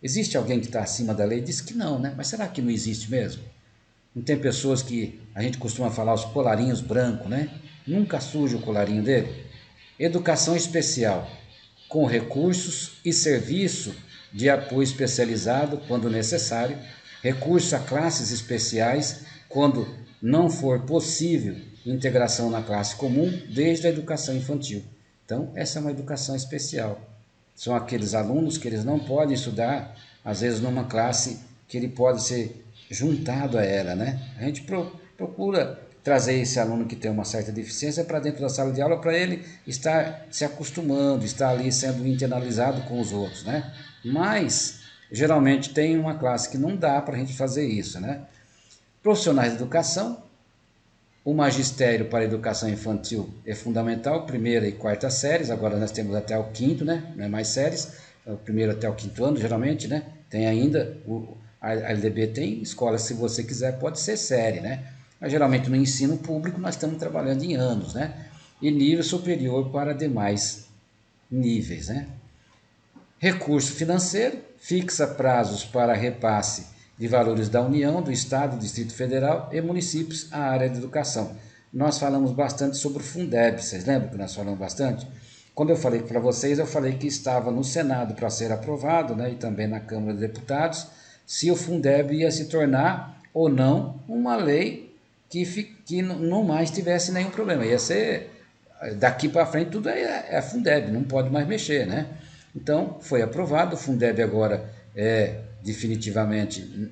Existe alguém que está acima da lei? Diz que não, né? Mas será que não existe mesmo? Não tem pessoas que a gente costuma falar os colarinhos brancos, né? Nunca suja o colarinho dele. Educação especial, com recursos e serviço de apoio especializado quando necessário, recurso a classes especiais quando não for possível integração na classe comum, desde a educação infantil. Então, essa é uma educação especial. São aqueles alunos que eles não podem estudar, às vezes, numa classe que ele pode ser juntado a ela, né? A gente procura trazer esse aluno que tem uma certa deficiência para dentro da sala de aula para ele estar se acostumando, estar ali sendo internalizado com os outros, né? Mas, geralmente, tem uma classe que não dá para a gente fazer isso, né? Profissionais de educação, o magistério para a educação infantil é fundamental, primeira e quarta séries, agora nós temos até o quinto, né? Não é mais séries, é o primeiro até o quinto ano, geralmente, né? Tem ainda, a LDB tem escolas, se você quiser, pode ser série, né? Mas geralmente no ensino público nós estamos trabalhando em anos, né? E nível superior para demais níveis, né? Recurso financeiro, fixa prazos para repasse de valores da União, do Estado, do Distrito Federal e municípios à área de educação. Nós falamos bastante sobre o Fundeb, vocês lembram que nós falamos bastante? Quando eu falei para vocês, eu falei que estava no Senado para ser aprovado, né, e também na Câmara de Deputados, se o Fundeb ia se tornar ou não uma lei que não mais tivesse nenhum problema. Ia ser, daqui para frente, tudo é Fundeb, não pode mais mexer, né? Então, foi aprovado, o Fundeb agora é definitivamente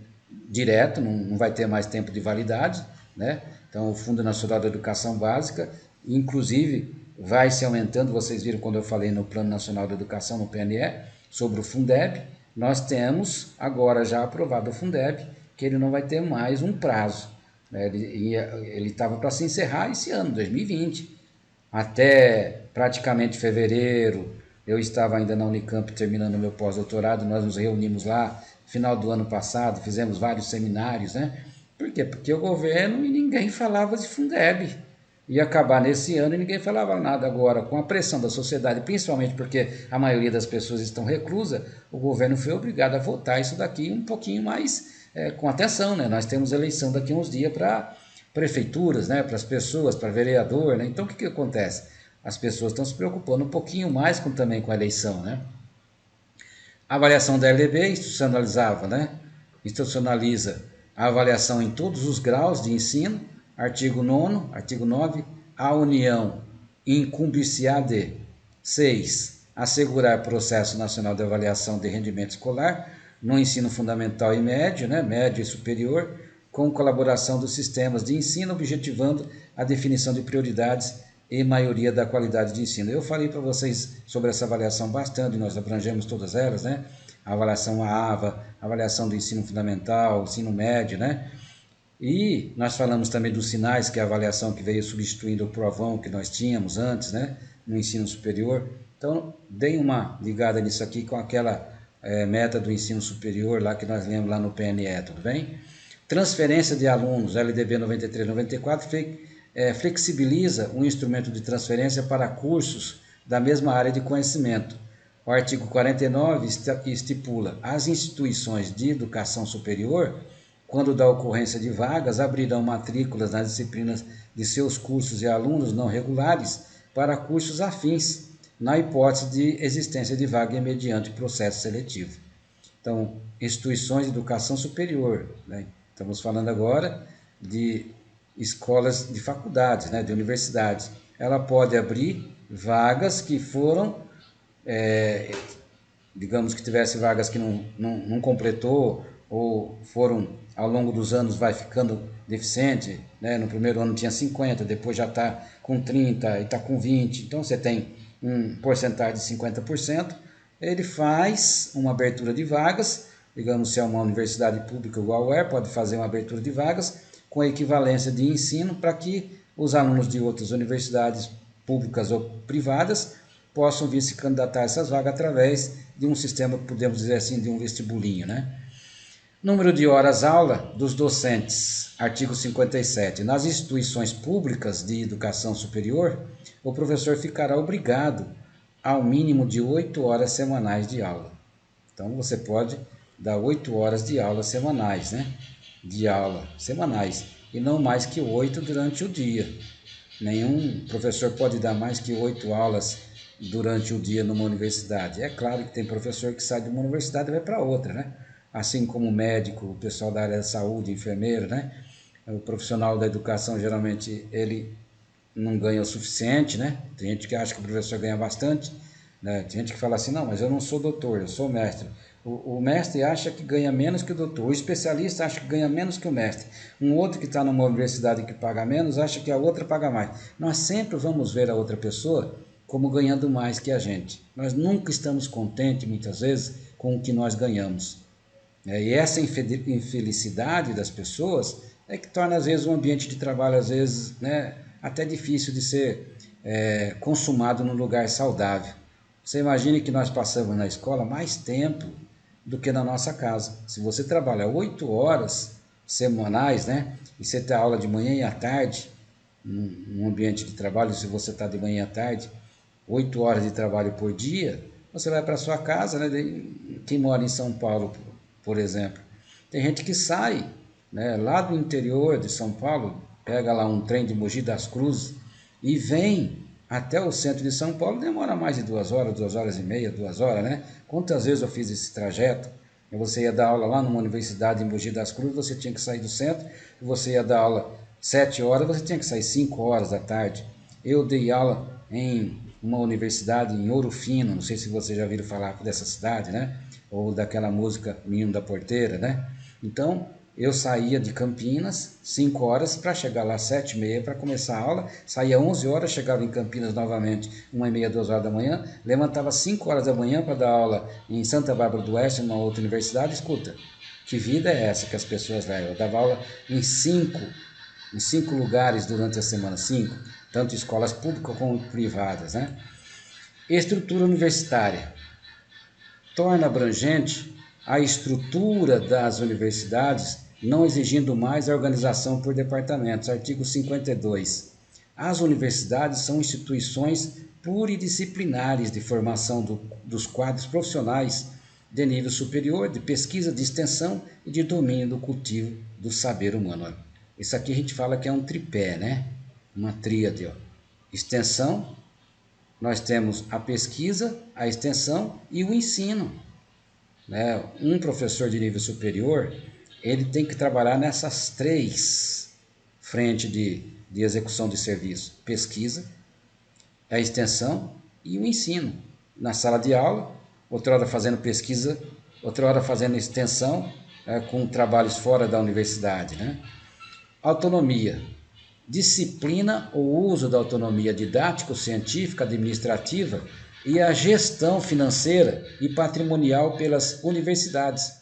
direto, não vai ter mais tempo de validade, né? Então, o Fundo Nacional da Educação Básica, inclusive, vai se aumentando. Vocês viram quando eu falei no Plano Nacional da Educação, no PNE, sobre o Fundeb. Nós temos agora já aprovado o Fundeb, que ele não vai ter mais um prazo, né? Ele estava para se encerrar esse ano, 2020. Até praticamente fevereiro, eu estava ainda na Unicamp terminando meu pós-doutorado, nós nos reunimos lá, final do ano passado, fizemos vários seminários, né? Por quê? Porque o governo e ninguém falava de Fundeb. Ia acabar nesse ano e ninguém falava nada agora. Com a pressão da sociedade, principalmente porque a maioria das pessoas estão reclusas, o governo foi obrigado a votar isso daqui um pouquinho mais com atenção, né? Nós temos eleição daqui a uns dias para prefeituras, né? Para as pessoas, para vereador, né? Então o que acontece? As pessoas estão se preocupando um pouquinho mais também com a eleição, né? A avaliação da LDB institucionalizava, né? Institucionaliza a avaliação em todos os graus de ensino, artigo 9º, artigo 9, a União incumbir-se-á de 6. Assegurar processo nacional de avaliação de rendimento escolar no ensino fundamental e médio, né? Médio e superior, com colaboração dos sistemas de ensino, objetivando a definição de prioridades e maioria da qualidade de ensino. Eu falei para vocês sobre essa avaliação bastante, nós abrangemos todas elas, né? A avaliação AVA, a avaliação do ensino fundamental, ensino médio, né? E nós falamos também dos sinais, que é a avaliação que veio substituindo o provão que nós tínhamos antes, né? No ensino superior. Então, deem uma ligada nisso aqui com aquela meta do ensino superior lá que nós lemos lá no PNE, tudo bem? Transferência de alunos, LDB 93-94, flexibiliza o instrumento de transferência para cursos da mesma área de conhecimento. O artigo 49 estipula: as instituições de educação superior, quando da ocorrência de vagas, abrirão matrículas nas disciplinas de seus cursos e alunos não regulares para cursos afins, na hipótese de existência de vaga mediante processo seletivo. Então, instituições de educação superior, né? Estamos falando agora de escolas de faculdades, né? De universidades. Ela pode abrir vagas que foram, digamos que tivesse vagas que não completou ou foram, ao longo dos anos, vai ficando deficiente, né? No primeiro ano tinha 50, depois já está com 30 e está com 20, então você tem um porcentagem de 50%, ele faz uma abertura de vagas, digamos, se é uma universidade pública igual a UER, pode fazer uma abertura de vagas com equivalência de ensino para que os alunos de outras universidades públicas ou privadas possam vir se candidatar a essas vagas através de um sistema, podemos dizer assim, de um vestibulinho, né? Número de horas-aula dos docentes, artigo 57. Nas instituições públicas de educação superior, o professor ficará obrigado ao mínimo de 8 horas semanais de aula. Então, você pode dar 8 horas de aula semanais, né? De aula semanais, e não mais que 8 durante o dia. Nenhum professor pode dar mais que 8 aulas durante o dia numa universidade. É claro que tem professor que sai de uma universidade e vai para outra, né? Assim como o médico, o pessoal da área da saúde, enfermeiro, né? O profissional da educação, geralmente, ele não ganha o suficiente, né? Tem gente que acha que o professor ganha bastante, né? Tem gente que fala assim, não, mas eu não sou doutor, eu sou mestre. O mestre acha que ganha menos que o doutor, o especialista acha que ganha menos que o mestre. Um outro que está numa universidade que paga menos acha que a outra paga mais. Nós sempre vamos ver a outra pessoa como ganhando mais que a gente. Nós nunca estamos contentes, muitas vezes, com o que nós ganhamos. E essa infelicidade das pessoas é que torna, às vezes, o ambiente de trabalho, às vezes, né, até difícil de ser consumado num lugar saudável. Você imagine que nós passamos na escola mais tempo do que na nossa casa. Se você trabalha 8 horas semanais, né, e você tem aula de manhã e à tarde, num ambiente de trabalho, se você está de manhã e à tarde, 8 horas de trabalho por dia, você vai para sua casa, né? Quem mora em São Paulo, por exemplo, tem gente que sai, né, lá do interior de São Paulo, pega lá um trem de Mogi das Cruzes e vem até o centro de São Paulo, demora mais de 2 horas, 2 horas e meia, 2 horas, né? Quantas vezes eu fiz esse trajeto? Você ia dar aula lá numa universidade em Mogi das Cruzes, você tinha que sair do centro, você ia dar aula 7 horas, você tinha que sair 5 horas da tarde. Eu dei aula em uma universidade em Ouro Fino, não sei se vocês já viram falar dessa cidade, né? Ou daquela música Menino da Porteira, né? Então, eu saía de Campinas 5 horas para chegar lá 7h30 para começar a aula, saía 11 horas, chegava em Campinas novamente 1h30, 2 horas da manhã, levantava 5 horas da manhã para dar aula em Santa Bárbara do Oeste, numa outra universidade. Escuta, que vida é essa que as pessoas levam? Eu dava aula em cinco lugares durante a semana, cinco, tanto escolas públicas como privadas, né? Estrutura universitária torna abrangente a estrutura das universidades, não exigindo mais a organização por departamentos. Artigo 52. As universidades são instituições pluridisciplinares de formação dos quadros profissionais de nível superior, de pesquisa, de extensão e de domínio do cultivo do saber humano. Isso aqui a gente fala que é um tripé, né? Uma tríade. Ó. Extensão, nós temos a pesquisa, a extensão e o ensino. Né? Um professor de nível superior, ele tem que trabalhar nessas três frentes de execução de serviço: pesquisa, a extensão e o ensino. Na sala de aula, outra hora fazendo pesquisa, outra hora fazendo extensão, com trabalhos fora da universidade. Né? Autonomia. Disciplina ou uso da autonomia didático-científica, administrativa e a gestão financeira e patrimonial pelas universidades,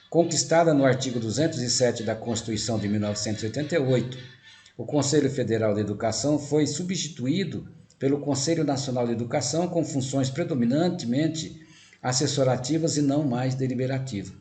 conquistada no artigo 207 da Constituição de 1988. O Conselho Federal de Educação foi substituído pelo Conselho Nacional de Educação com funções predominantemente assessorativas e não mais deliberativas.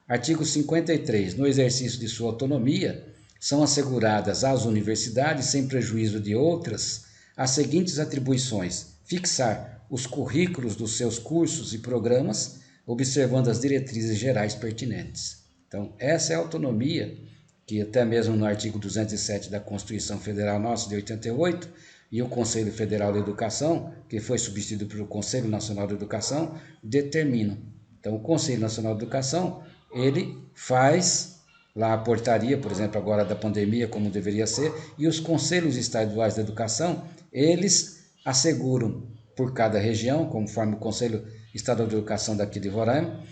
Artigo 53. No exercício de sua autonomia, são asseguradas às universidades, sem prejuízo de outras, as seguintes atribuições: fixar os currículos dos seus cursos e programas, observando as diretrizes gerais pertinentes. Então, essa é a autonomia que até mesmo no artigo 207 da Constituição Federal nossa de 88 e o Conselho Federal de Educação, que foi substituído pelo Conselho Nacional de Educação, determinam. Então, o Conselho Nacional de Educação, ele faz lá a portaria, por exemplo, agora da pandemia, como deveria ser, e os conselhos estaduais de educação, eles asseguram por cada região, conforme o Conselho Estadual de Educação daqui de Roraima,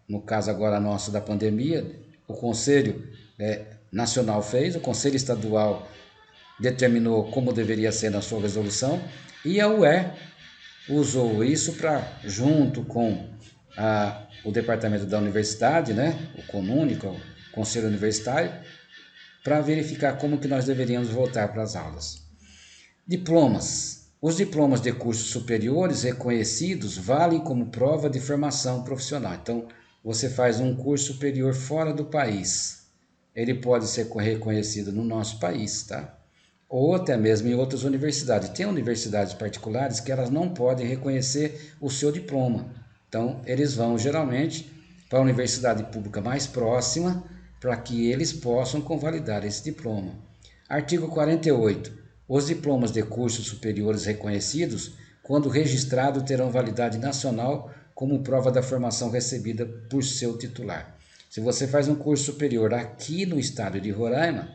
no caso agora nosso da pandemia, o Conselho Nacional fez, o Conselho Estadual determinou como deveria ser na sua resolução, e a UER usou isso para, junto com o departamento da universidade, né, o CONUNE, o Conselho Universitário, para verificar como que nós deveríamos voltar para as aulas. Diplomas. Os diplomas de cursos superiores reconhecidos valem como prova de formação profissional. Então, você faz um curso superior fora do país, ele pode ser reconhecido no nosso país, tá? Ou até mesmo em outras universidades. Tem universidades particulares que elas não podem reconhecer o seu diploma. Então, eles vão geralmente para a universidade pública mais próxima para que eles possam convalidar esse diploma. Artigo 48. Os diplomas de cursos superiores reconhecidos, quando registrados, terão validade nacional como prova da formação recebida por seu titular. Se você faz um curso superior aqui no estado de Roraima,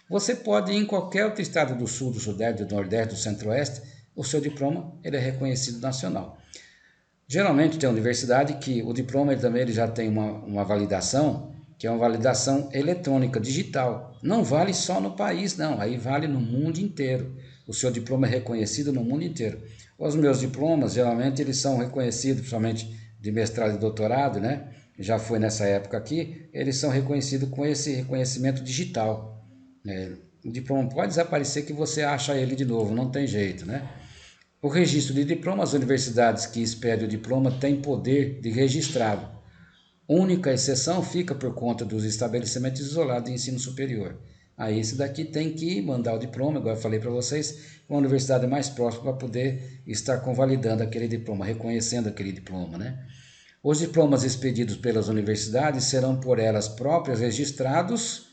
você pode ir em qualquer outro estado do sul, do sudeste, do nordeste, do centro-oeste, o seu diploma ele é reconhecido nacional. Geralmente tem universidade que o diploma ele já tem uma validação, que é uma validação eletrônica, digital. Não vale só no país, não, aí vale no mundo inteiro. O seu diploma é reconhecido no mundo inteiro. Os meus diplomas, geralmente, eles são reconhecidos, principalmente de mestrado e doutorado, né? Já foi nessa época aqui, eles são reconhecidos com esse reconhecimento digital. O diploma pode desaparecer que você acha ele de novo, não tem jeito, né? O registro de diploma, as universidades que expedem o diploma têm poder de registrá-lo. Única exceção fica por conta dos estabelecimentos isolados de ensino superior. Aí esse daqui tem que mandar o diploma, igual eu falei para vocês, uma universidade mais próxima para poder estar convalidando aquele diploma, reconhecendo aquele diploma, né? Os diplomas expedidos pelas universidades serão por elas próprias registrados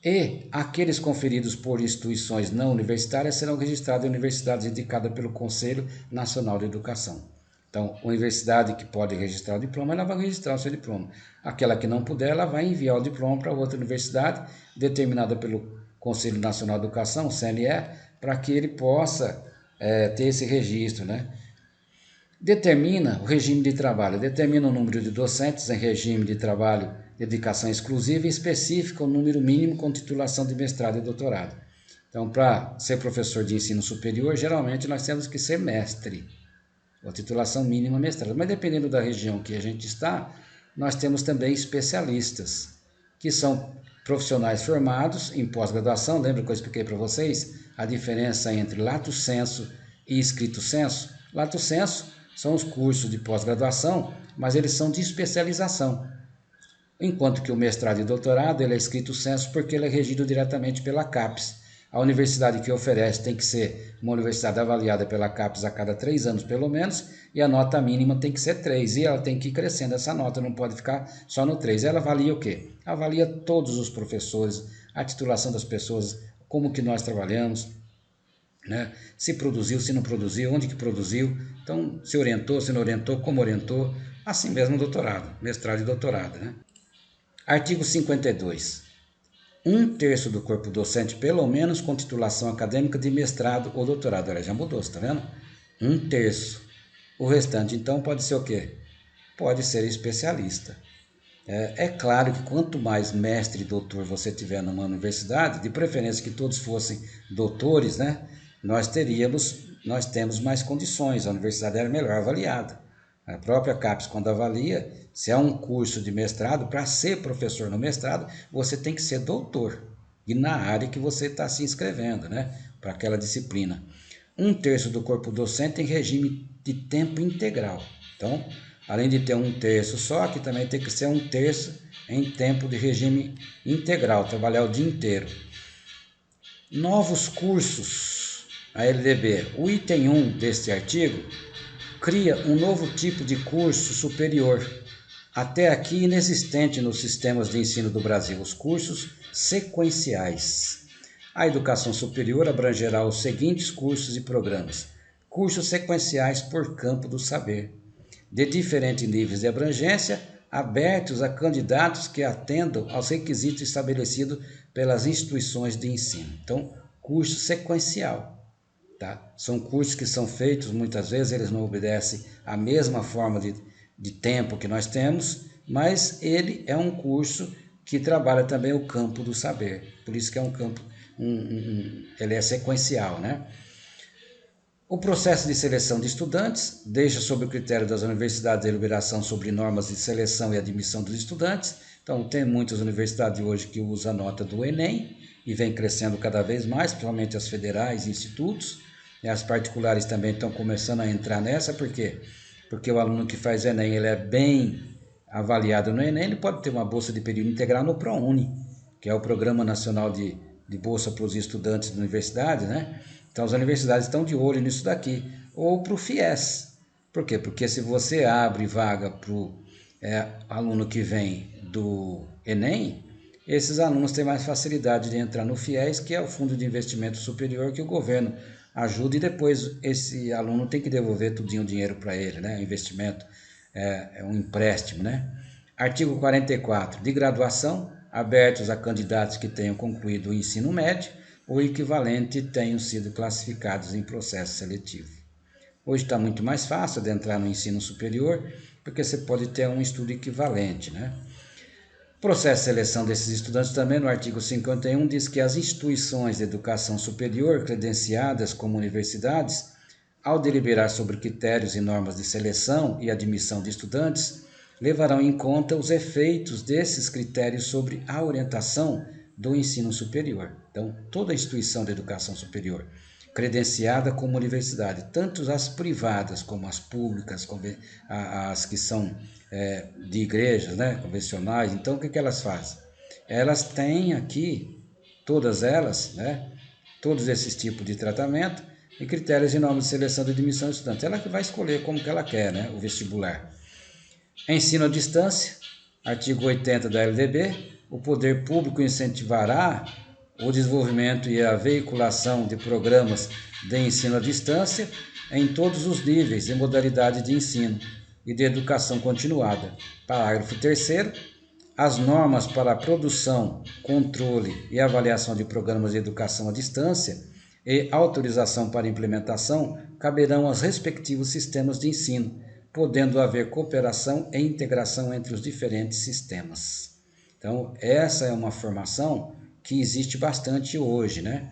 e aqueles conferidos por instituições não universitárias serão registrados em universidades indicadas pelo Conselho Nacional de Educação. Então, a universidade que pode registrar o diploma, ela vai registrar o seu diploma. Aquela que não puder, ela vai enviar o diploma para outra universidade, determinada pelo Conselho Nacional de Educação, o CNE, para que ele possa ter esse registro, né? Determina o regime de trabalho, determina o número de docentes em regime de trabalho de dedicação exclusiva e especifica o número mínimo com titulação de mestrado e doutorado. Então, para ser professor de ensino superior, geralmente nós temos que ser mestre, a titulação mínima mestrado. Mas dependendo da região que a gente está, nós temos também especialistas, que são profissionais formados em pós-graduação. Lembra que eu expliquei para vocês a diferença entre lato sensu e estricto sensu? Lato sensu são os cursos de pós-graduação, mas eles são de especialização. Enquanto que o mestrado e doutorado ele é estricto sensu porque ele é regido diretamente pela CAPES. A universidade que oferece tem que ser uma universidade avaliada pela CAPES a cada 3 anos pelo menos, e a nota mínima tem que ser 3, e ela tem que ir crescendo essa nota, não pode ficar só no 3. Ela avalia o quê? Avalia todos os professores, a titulação das pessoas, como que nós trabalhamos, né? Se produziu, se não produziu, onde que produziu, então se orientou, se não orientou, como orientou, assim mesmo o doutorado, mestrado e doutorado, né? Artigo 52. 1/3 do corpo docente, pelo menos com titulação acadêmica de mestrado ou doutorado. Ela já mudou, você está vendo? 1/3. O restante, então, pode ser o quê? Pode ser especialista. É claro que quanto mais mestre e doutor você tiver numa universidade, de preferência que todos fossem doutores, né? Nós temos mais condições, a universidade era melhor avaliada. A própria CAPES, quando avalia, se é um curso de mestrado, para ser professor no mestrado, você tem que ser doutor, e na área que você está se inscrevendo, né? Para aquela disciplina. 1/3 do corpo docente em regime de tempo integral. Então, além de ter 1/3 só, aqui também tem que ser 1/3 em tempo de regime integral, trabalhar o dia inteiro. Novos cursos, a LDB. O item 1 deste artigo cria um novo tipo de curso superior, até aqui inexistente nos sistemas de ensino do Brasil, os cursos sequenciais. A educação superior abrangerá os seguintes cursos e programas: cursos sequenciais por campo do saber, de diferentes níveis de abrangência, abertos a candidatos que atendam aos requisitos estabelecidos pelas instituições de ensino. Então, curso sequencial. Tá? São cursos que são feitos, muitas vezes eles não obedecem à mesma forma de tempo que nós temos, mas ele é um curso que trabalha também o campo do saber. Por isso que é um campo, ele é sequencial, né? O processo de seleção de estudantes deixa sob o critério das universidades a deliberação sobre normas de seleção e admissão dos estudantes. Então, tem muitas universidades hoje que usam a nota do Enem e vem crescendo cada vez mais, principalmente as federais e institutos. E as particulares também estão começando a entrar nessa, por quê? Porque o aluno que faz Enem, ele é bem avaliado no Enem, ele pode ter uma bolsa de período integral no ProUni, que é o Programa Nacional de Bolsa para os Estudantes da Universidade, né? Então as universidades estão de olho nisso daqui, ou para o FIES. Por quê? Porque se você abre vaga para o aluno que vem do Enem, esses alunos têm mais facilidade de entrar no FIES, que é o Fundo de Investimento Superior, que o governo ajuda, e depois esse aluno tem que devolver tudinho o dinheiro para ele, né? O investimento é um empréstimo, né? Artigo 44. De graduação, abertos a candidatos que tenham concluído o ensino médio ou equivalente e tenham sido classificados em processo seletivo. Hoje está muito mais fácil de entrar no ensino superior, porque você pode ter um estudo equivalente, né? O processo de seleção desses estudantes também, no artigo 51, diz que as instituições de educação superior credenciadas como universidades, ao deliberar sobre critérios e normas de seleção e admissão de estudantes, levarão em conta os efeitos desses critérios sobre a orientação do ensino superior. Então, toda instituição de educação superior credenciada como universidade, tanto as privadas como as públicas, as que são de igrejas, né, convencionais, então o que elas fazem? Elas têm aqui, todas elas, né, todos esses tipos de tratamento e critérios e normas de seleção de admissão de estudantes. Ela que vai escolher como que ela quer, né, o vestibular. Ensino à distância, artigo 80 da LDB, o poder público incentivará o desenvolvimento e a veiculação de programas de ensino à distância em todos os níveis e modalidades de ensino e de educação continuada. Parágrafo 3º. As normas para a produção, controle e avaliação de programas de educação à distância e autorização para implementação caberão aos respectivos sistemas de ensino, podendo haver cooperação e integração entre os diferentes sistemas. Então, essa é uma formação que existe bastante hoje, né?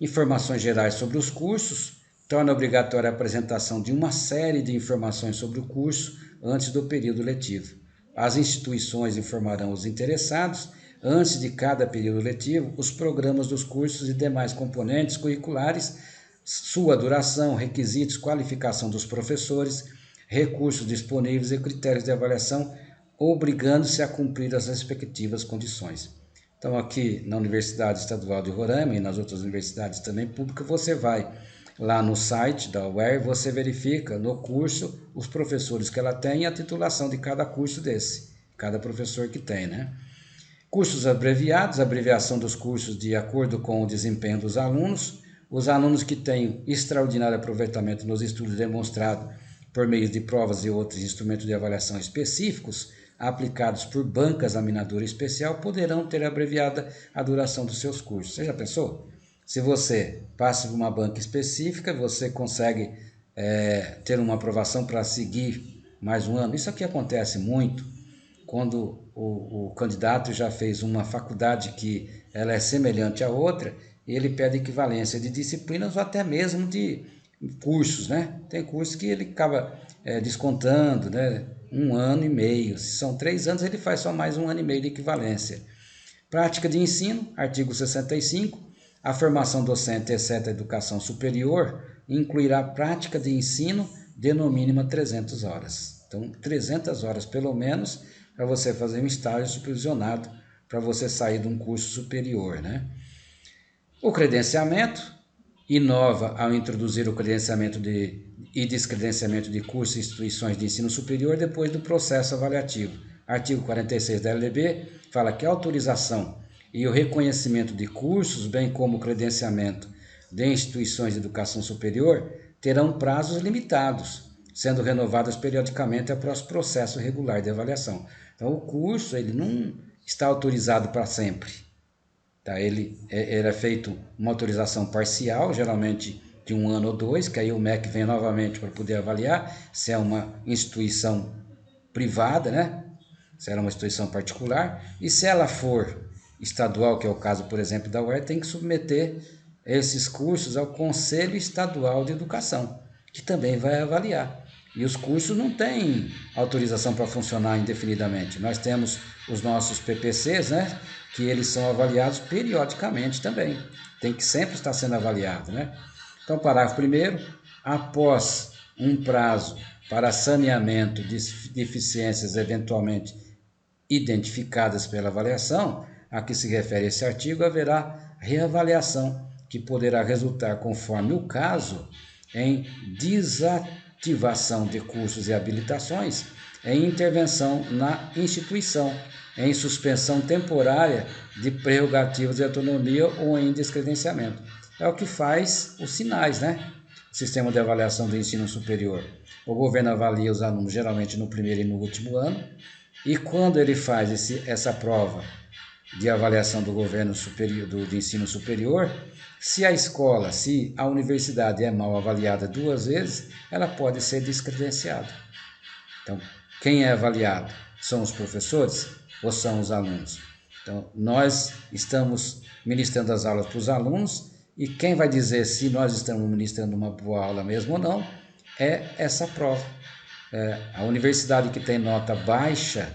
Informações gerais sobre os cursos, torna obrigatória a apresentação de uma série de informações sobre o curso antes do período letivo. As instituições informarão os interessados, antes de cada período letivo, os programas dos cursos e demais componentes curriculares, sua duração, requisitos, qualificação dos professores, recursos disponíveis e critérios de avaliação, obrigando-se a cumprir as respectivas condições. Então, aqui na Universidade Estadual de Roraima e nas outras universidades também públicas, você vai lá no site da UER, você verifica no curso os professores que ela tem e a titulação de cada curso desse, cada professor que tem, né? Cursos abreviados, abreviação dos cursos de acordo com o desempenho dos alunos. Os alunos que têm extraordinário aproveitamento nos estudos demonstrado por meio de provas e outros instrumentos de avaliação específicos, aplicados por banca examinadora especial, poderão ter abreviada a duração dos seus cursos. Você já pensou? Se você passa por uma banca específica, você consegue ter uma aprovação para seguir mais um ano. Isso aqui acontece muito quando o candidato já fez uma faculdade que ela é semelhante à outra e ele pede equivalência de disciplinas ou até mesmo de cursos, né? Tem cursos que ele acaba descontando, né? 1 ano e meio. Se são 3 anos, ele faz só mais 1 ano e meio de equivalência. Prática de ensino, artigo 65. A formação docente, exceto a educação superior, incluirá prática de ensino de no mínimo 300 horas. Então, 300 horas pelo menos para você fazer um estágio supervisionado, para você sair de um curso superior, né? O credenciamento inova ao introduzir o credenciamento e descredenciamento de cursos e instituições de ensino superior depois do processo avaliativo. Artigo 46 da LDB fala que a autorização e o reconhecimento de cursos, bem como o credenciamento de instituições de educação superior, terão prazos limitados, sendo renovados periodicamente após processo regular de avaliação. Então, o curso ele não está autorizado para sempre. Tá? Ele é feito uma autorização parcial, geralmente de 1 ano ou 2, que aí o MEC vem novamente para poder avaliar se é uma instituição privada, né? Se ela é uma instituição particular, e se ela for estadual, que é o caso, por exemplo, da UER, tem que submeter esses cursos ao Conselho Estadual de Educação, que também vai avaliar. E os cursos não têm autorização para funcionar indefinidamente. Nós temos os nossos PPCs, né, que eles são avaliados periodicamente também. Tem que sempre estar sendo avaliado, né? Então, parágrafo 1º, após um prazo para saneamento de deficiências eventualmente identificadas pela avaliação, a que se refere esse artigo, haverá reavaliação, que poderá resultar, conforme o caso, em desativação de cursos e habilitações, em intervenção na instituição, em suspensão temporária de prerrogativas de autonomia ou em descredenciamento. É o que faz os sinais, né? O sistema de avaliação do ensino superior. O governo avalia os alunos geralmente no primeiro e no último ano, e quando ele faz essa prova de avaliação do governo superior, do ensino superior, se a universidade é mal avaliada 2 vezes, ela pode ser descredenciada. Então, quem é avaliado? São os professores ou são os alunos? Então, nós estamos ministrando as aulas para os alunos e quem vai dizer se nós estamos ministrando uma boa aula mesmo ou não é essa prova. A universidade que tem nota baixa,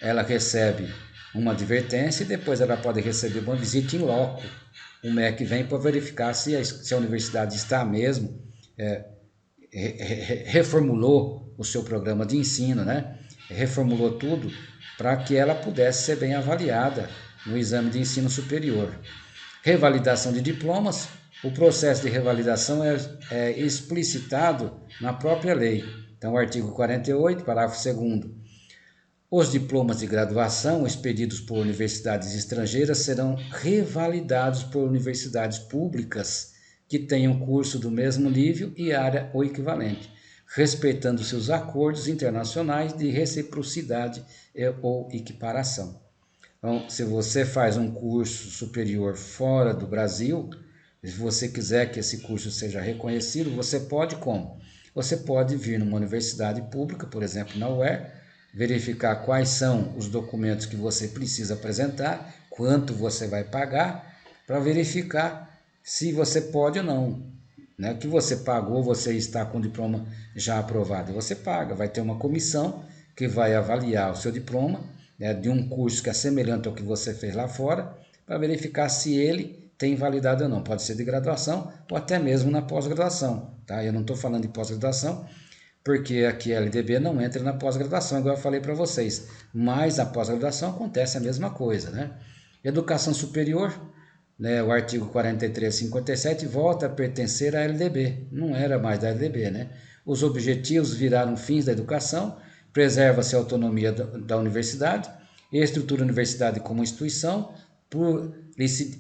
ela recebe uma advertência e depois ela pode receber uma visita em loco. O MEC vem para verificar se a universidade está mesmo, reformulou o seu programa de ensino, né? Reformulou tudo para que ela pudesse ser bem avaliada no exame de ensino superior. Revalidação de diplomas. O processo de revalidação é explicitado na própria lei. Então, o artigo 48, parágrafo 2º. Os diplomas de graduação expedidos por universidades estrangeiras serão revalidados por universidades públicas que tenham curso do mesmo nível e área ou equivalente, respeitando seus acordos internacionais de reciprocidade ou equiparação. Então, se você faz um curso superior fora do Brasil, se você quiser que esse curso seja reconhecido, você pode como? Você pode vir numa universidade pública, por exemplo, na UER, verificar quais são os documentos que você precisa apresentar, quanto você vai pagar, para verificar se você pode ou não. Né? Que você pagou, você está com o diploma já aprovado. Você paga, vai ter uma comissão que vai avaliar o seu diploma, né, de um curso que é semelhante ao que você fez lá fora, para verificar se ele tem validade ou não. Pode ser de graduação ou até mesmo na pós-graduação. Tá? Eu não estou falando de pós-graduação, porque aqui a LDB não entra na pós-graduação, igual eu falei para vocês. Mas na pós-graduação acontece a mesma coisa. Né? Educação superior, né, o artigo 43 e 57 volta a pertencer à LDB, não era mais da LDB. Né? Os objetivos viraram fins da educação, preserva-se a autonomia da universidade, e a estrutura da universidade como instituição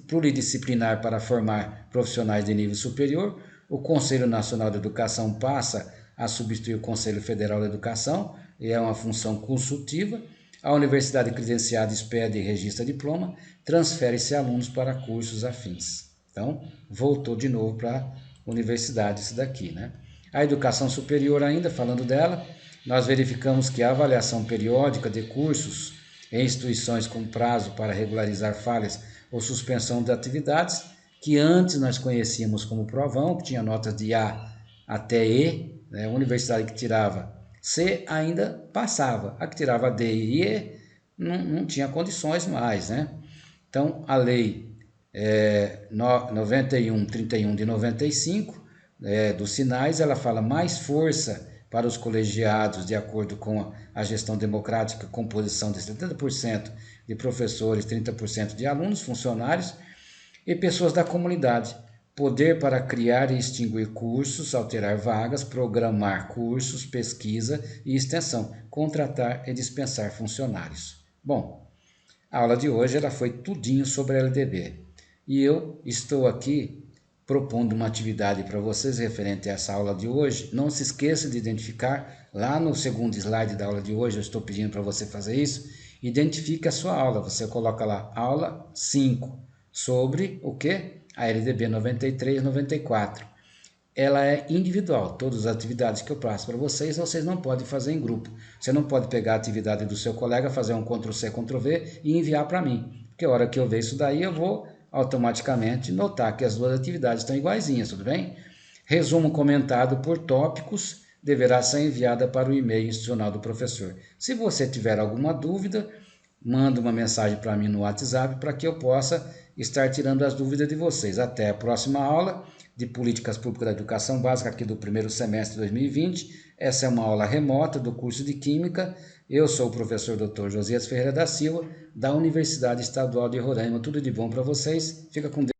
pluridisciplinar para formar profissionais de nível superior. O Conselho Nacional de Educação passa a substituir o Conselho Federal de Educação, e é uma função consultiva. A universidade credenciada expede e registra diploma, transfere-se alunos para cursos afins. Então, voltou de novo para a universidade isso daqui, né? A educação superior ainda, falando dela, nós verificamos que a avaliação periódica de cursos em instituições com prazo para regularizar falhas ou suspensão de atividades, que antes nós conhecíamos como provão, que tinha notas de A até E, né? A universidade que tirava C ainda passava, a que tirava D e E não tinha condições mais, né? Então, a lei 91/31 de 95 dos sinais, ela fala mais força para os colegiados de acordo com a gestão democrática, composição de 70% de professores, 30% de alunos, funcionários e pessoas da comunidade. Poder para criar e extinguir cursos, alterar vagas, programar cursos, pesquisa e extensão, contratar e dispensar funcionários. Bom, a aula de hoje ela foi tudinho sobre a LDB. E eu estou aqui propondo uma atividade para vocês referente a essa aula de hoje. Não se esqueça de identificar, lá no segundo slide da aula de hoje, eu estou pedindo para você fazer isso, identifique a sua aula. Você coloca lá, aula 5, sobre o quê? A LDB 93 e 94. Ela é individual, todas as atividades que eu passo para vocês não podem fazer em grupo. Você não pode pegar a atividade do seu colega, fazer um Ctrl+C, Ctrl+V e enviar para mim. Porque a hora que eu ver isso daí, eu vou automaticamente notar que as duas atividades estão iguaizinhas, tudo bem? Resumo comentado por tópicos deverá ser enviada para o e-mail institucional do professor. Se você tiver alguma dúvida, manda uma mensagem para mim no WhatsApp para que eu possa estar tirando as dúvidas de vocês. Até a próxima aula de Políticas Públicas da Educação Básica aqui do primeiro semestre de 2020. Essa é uma aula remota do curso de Química. Eu sou o professor Dr. Josias Ferreira da Silva, da Universidade Estadual de Roraima. Tudo de bom para vocês. Fica com Deus.